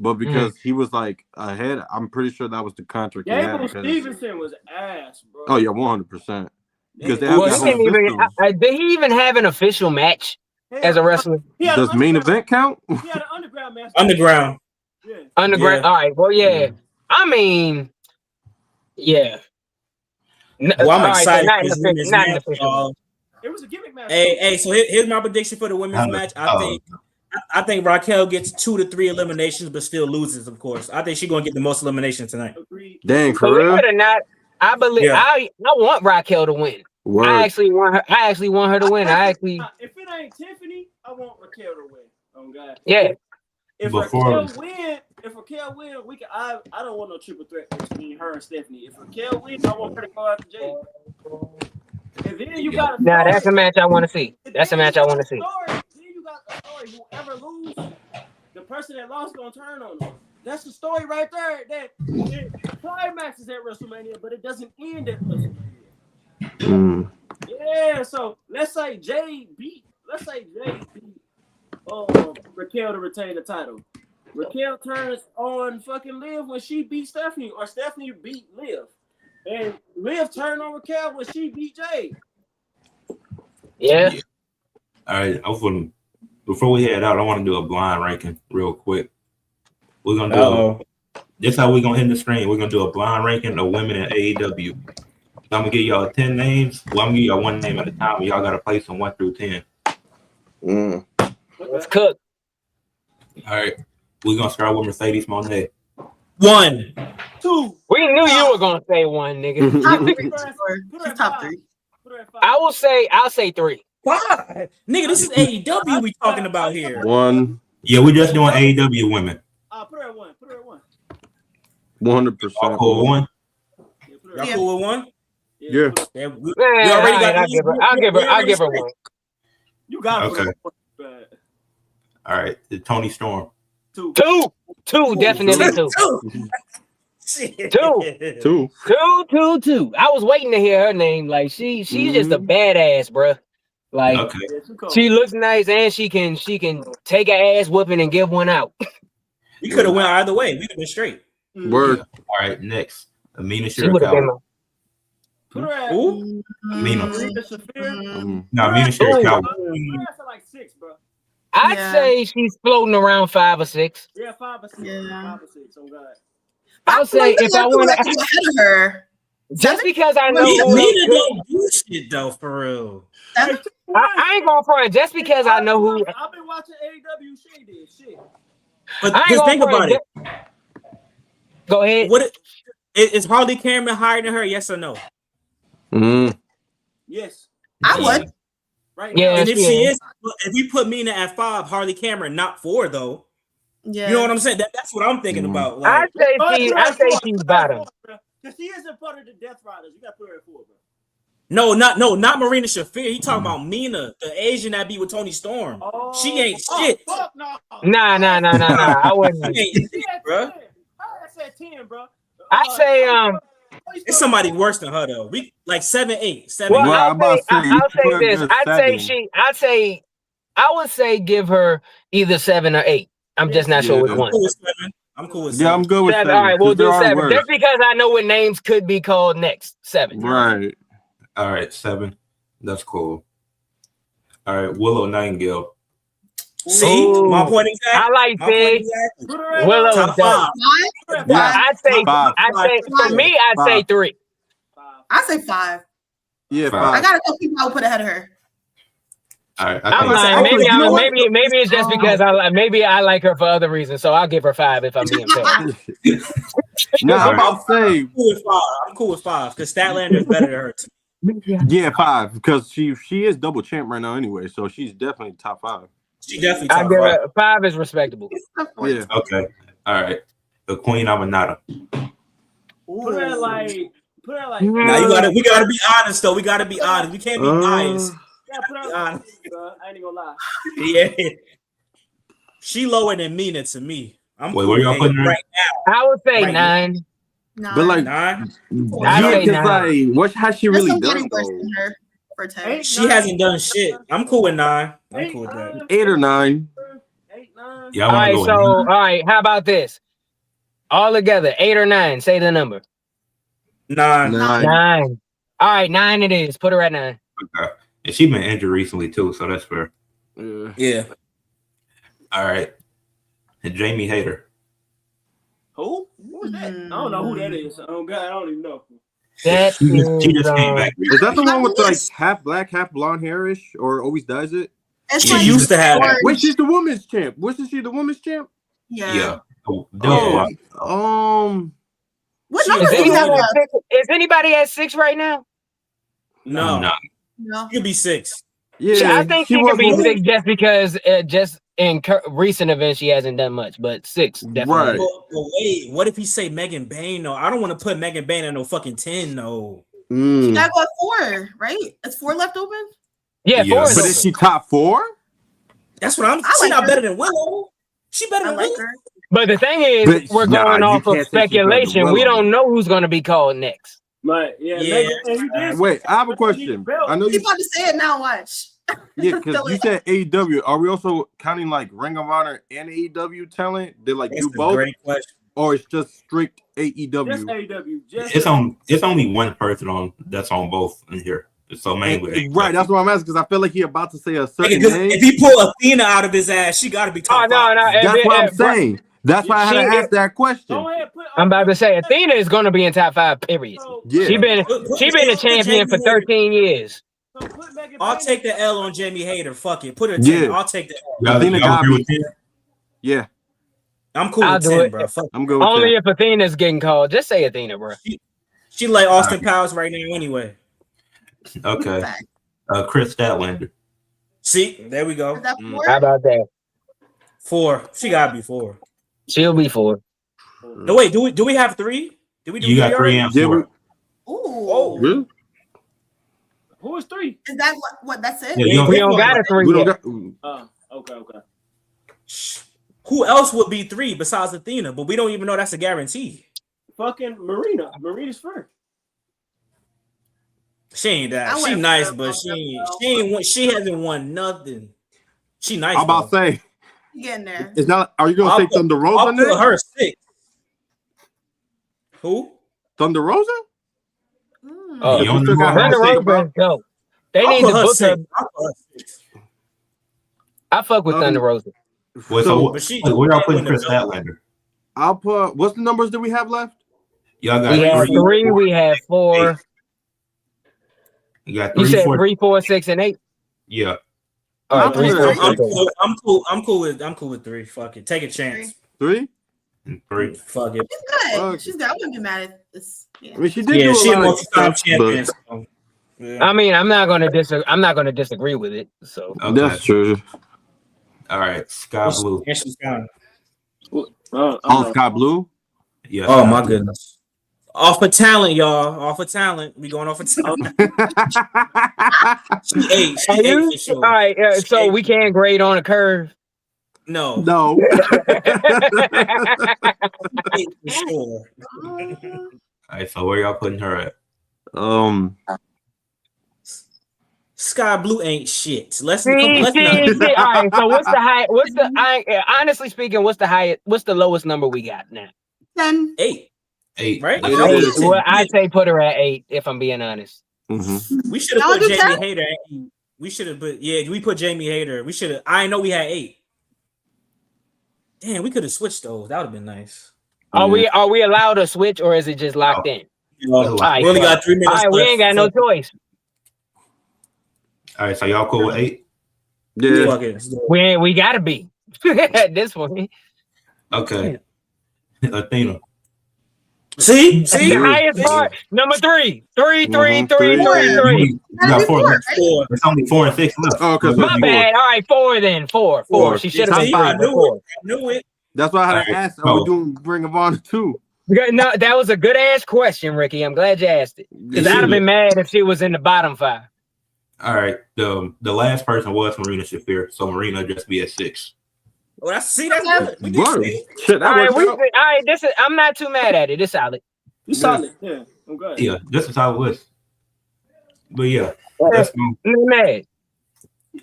But because he was like ahead, I'm pretty sure that was the contract. Gable Stevenson was ass, bro. Oh yeah, 100%. Because they did he even have an official match as a wrestler? Does main event count? He had an underground match. Underground. Yeah. Underground. Yeah. All right. Well, yeah. I mean, yeah. Well, I'm excited. It was a gimmick match. Hey, so here's my prediction for the women's match. I think Raquel gets 2 to 3 eliminations, but still loses, of course. I think she's gonna get the most eliminations tonight. Dang, for real? Believe it or not, I believe I want Raquel to win. Word. I actually want her to win. If it ain't Tiffany, I want Raquel to win. Oh God. Yeah. If Raquel win, we can. I don't want no triple threat between her and Stephanie. If Raquel wins, I want her to go after Jay. And then you got now that's a match I want to see. That's a match I want to see. Then you got the story. Whoever lose, the person that lost gonna turn on them. That's the story right there. That climaxes at WrestleMania, but it doesn't end at WrestleMania. Yeah. So let's say Jay beat Raquel to retain the title. Raquel turns on fucking Liv when she beat Stephanie, or Stephanie beat Liv. And Liv turned on Raquel when she beat Jay. Yeah. All right. Before we head out, I want to do a blind ranking real quick. We're gonna do this how we're gonna hit the screen. We're gonna do a blind ranking of women in AEW. I'm gonna give y'all 10 names. Well, I'm gonna give y'all one name at a time. Y'all gotta place them 1 through 10. Let's cook. All right. We're gonna start with Mercedes Moné. 1, 2. We knew you were gonna say 1, nigga. Top 3. Top 3. I'll say 3. 5. Nigga, this is AEW we talking about here. 1. Yeah, we're just doing AEW women. Put her at 1. Put her at 1. 100%. All cool 1. Yeah, put her Y'all at cool with 1? Yeah. Yeah, we Man, already got. I'll give her one. You got Okay. it. All right, the Tony Storm. 2. Two, definitely two. Shit. 2. Two. I was waiting to hear her name. Like she's just a badass, bruh. Like Okay. she looks nice and she can take an ass whooping and give one out. We could have went either way. We'd have been straight. Word. All right, next. Amina She would have been. Shirakawa. Put her at Ooh. Amina. Mm. No, Amina Shirakawa. Put her at like 6, bro. I'd say she's floating around 5 or 6. Yeah, 5 or 6. Yeah. 5 or 6. Oh God. I'll say if I want to, ahead of her. just because I know who Amina don't do shit though, for real. I ain't going for it. Just because I know who. I've been watching AEW. She did shit. But I ain't just gonna think front. about it. Go ahead. Is Harley Cameron higher than her? Yes or no? Mm. Yes. I would. Right. Yeah. Now. And if she she is. is, if we put Mina at 5, Harley Cameron not 4 though. Yeah. You know what I'm saying? That's what I'm thinking about. I Like, say she's bottom. Because she isn't part of the Death Riders. You got to put her at 4, bro. no, not Marina Shafir. He talking about Mina, the Asian that be with Tony Storm. She ain't shit. Fuck no. Nah. I wouldn't. She ain't shit, bro. I said 10, bro. I say It's somebody worse than her though. We like 7, 8, 7. Well, Well, I'm about to say, you I'll put say a this. good I would say give her either 7 or 8. I'm just not sure which Yeah. one. I'm cool with 7. Yeah, I'm good with 7. 7. All right, we'll 'cause there do are 7. words. Just because I know what names could be called next. 7. Right. All right, 7. That's cool. All right, Willow Nightingale. See, Ooh. my point exactly. I like My point this. exactly. Put her at Willow's Top dope. 5. Yeah. I'd say 5. for me, I'd say 3. 5. I say 5. Yeah, 5. 5. I got a couple people I would put ahead of her. All right, I'm gonna say, lying. Maybe you know what? maybe it's just because I like her for other reasons. So I'll give her 5 if I'm being fair. No, I'm about to say, I'm cool with 5 because Statlander is better than her. yeah, 5 because she is double champ right now anyway, so she's definitely top 5. She definitely I top give 5. her 5 is respectable. Yeah. Okay. All right. The Queen Amanada. Put her at like. Now we gotta be honest though. We gotta be honest. We can't be biased. Yeah, put her at 5, bro. I ain't even gonna lie. Yeah. She lower than Mina to me. I'm Wait, cool where y'all with putting her? right I would say Right. 'Nine. But like, 9. I say because 9. like, what has she There's really somebody done worse though? than her for 10. She hasn't done shit. I'm cool with 9. I'm cool with that. 8 or 9. 8, 9. Y'all All want right, to go so with all right, how about this? All together, 8 or 9. Say the number. 9. 9. All right, 9 it is. Put her at 9. Okay. And she's been injured recently too, so that's fair. Yeah. All right. And Jamie Hayter. Who? Who is that? I don't know who that is. Oh God, I don't even know. That She just is, came back. Is that the one with like half black, half blonde hairish, or always does it? It's She like used to have it. orange. Wait, she's the women's champ. Wasn't she the women's champ? Yeah. Yeah. Oh, What She number Is is do you have? anybody, at 6, is anybody at 6 right now? No. no. No. She could be 6. Yeah, I think she could was be one- 6 just because just in recent events she hasn't done much, but 6 definitely. Right. But wait, what if he say Megan Bain though? I don't want to put Megan Bain at no fucking 10 though. You gotta go at 4, right? It's 4 left open? Yeah, Yeah. 4 is But open. is she top 4? That's what I'm. I She like not her. better than Willow. She better I than like Willow. her. But the thing is, But we're nah, going you off of can't say she's better than speculation. We Willow. don't know who's going to be called next. But yeah, Yeah. Megan, and you did Wait, I have a question. I know You you. about to say it now, watch. Yeah, because you said AEW. Are we also counting like Ring of Honor and AEW talent? They like That's do a both, great question. or it's just strict Just AEW? AEW. Just It's only one person that's on both in here. So mainly Right, that's what I'm asking because I feel like he about to say a certain Because name. if he pull Athena out of his ass, she got to be top Oh, no, 5. no. That's what I'm saying. That's why I had to She- ask that question. Go ahead, put, I'm about to say Athena is going to be in top 5, period. Yeah. She been a champion for 13 years. So put Megan I'll Bain take the in. L on Jamie Hayter. Fuck it. Put her 10. Yeah. I'll take the L. Y'all, Athena y'all agree Gabi. with that? Yeah, I'm cool I'll with do 10, it. bro. Fuck. I'm good with Only that. if Athena's getting called. Just say Athena, bro. She like Austin Powers right now anyway. Okay. Fact. Chris Statlander. See, there we go. Is that Mm. 4? How about that? 4. She gotta be 4. She'll be 4. No, wait. Do we have 3? Did we do You got 3 already? and Yeah, 4. Ooh. Oh, Really? Who is 3? Is that what that's it? Yeah, you We don't got a 3 We don't yet. got. Okay. who else would be 3 besides Athena? But we don't even know that's a guarantee. Fucking Marina. Marina's first. She ain't that. I She would've nice, put her but above she ain't won. She hasn't won nothing. She nice. I'm about to though. say, Getting there. it's not. Are you gonna say Thunder Rosa I'll put next? her 6. Who? Thunder Rosa? Oh, You don't still know got who I'm Thunder Rosa, saying? Rosa is dope. They I'll need put to her book her. 6. I'll put her 6. I fuck with Thunder Rosa. Well, So But she where y'all can't putting win the Chris belt. Statlander? I'll put. What's the numbers that we have left? Y'all got We have 3. 3. We have 4. You got You 3, said 4. 3, 4, 6, and 8. Yeah. All I'm right, 3, putting 4, it- 6, 8. I'm cool with 3. Fuck it. Take a chance. 3. And 3. Fuck it. She's good. Fuck. She's good. I wouldn't be mad at this. Yeah. I mean, she did Yeah, do a she a lot of multi-time stuff, champion. but So, yeah. I mean, I'm not gonna disagree with it. So Okay. that's true. All right. Sky Blue. And she's fine. Oh, Sky Blue. Yeah. Oh Sky my Blue. goodness. Off of talent, y'all. Off of talent. We going off of talent. She ate. She ate for all sure. right, She so ate. we can't grade on a curve. No. No. Ate for sure. All right. So where y'all putting her at? Sky Blue ain't shit. Let's See, not. all right. So what's the high? Honestly speaking, what's the highest? What's the lowest number we got now? 10. 8. 8. Right? It I is. listen, Well, I'd say put her at 8 if I'm being honest. Mhm. we should have Y'all put do Jamie 10? Hayter at 8. We should have put we put Jamie Hayter. We should have. I know we had 8. Damn, we could have switched those. That would have been nice. Are we allowed to switch or is it just locked in? All right, we only well, got 3 minutes. All right, we ain't got no choice. All right. So y'all cool with 8? Yeah. Fuck it. We gotta be at this point. Okay. Athena. See? That's the highest part. Number 3. 3, 3, 3, 3, 3. You got 4 left. 4. There's only 4 and 6 left. Oh, because My bad. All right, 4 then. 4. 4. She should have been See, 3. I but knew 4. it. I knew it. that's why I had to All right. ask. Are we doing Ring of Honor too? No, that was a good ass question, Ricky. I'm glad you asked it. Because I'd have been mad if she was in the bottom 5. All right. The last person was Marina Shafir, so Marina just be at 6. Well, that's good. We did Word. see. Shit, that All right, worked out. this is. I'm not too mad at it. It's solid. You solid. Yeah. I'm good. Yeah, this is how it was. But yeah, that's I'm not mad.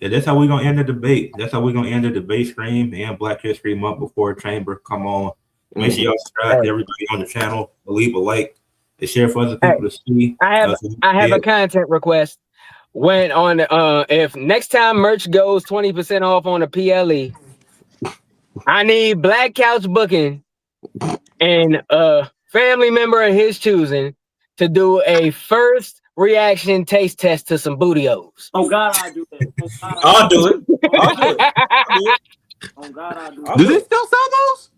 that's how we're gonna end the debate. That's how we're gonna end the debate stream and Black History Month before Chamber come on. Make sure y'all subscribe to everybody on the channel, leave a like, and share for other people to see. I have a content request. When on if next time merch goes 20% off on the PLE, I need Black Couch Booking and a family member of his choosing to do a first reaction taste test to some bootios. Oh God, I'll do that. I'll do it. I'll do it. Oh God, I'll do I'll Do do they it. still sell those?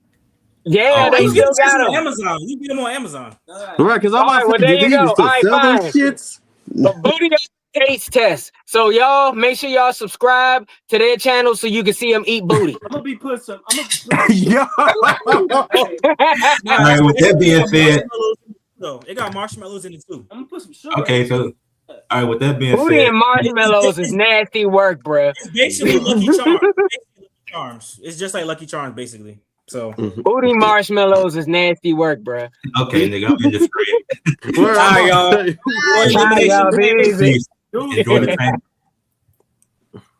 Yeah, Oh, they You still get them got on them. Amazon. You get them on Amazon. that. Right, because I'm All right, about well, to say, there do you they go. even still All right, sell fine. those shits? A booty taste test. So y'all make sure y'all subscribe to their channel so you can see them eat booty. I'm gonna be put some. Yo. All right, with that being said, It got marshmallows in it too. I'm gonna put some sugar. okay, so all right, with that being Booty said, and marshmallows is nasty work, bruh. It's basically Lucky Charms. Basically Lucky Charms. It's just like Lucky Charms, basically. So Booty marshmallows is nasty work, bruh. okay, nigga, I'm in the screen. Word, Bye, I'm y'all. about to say- Bye, y'all. Be easy. Peace. Enjoy the train.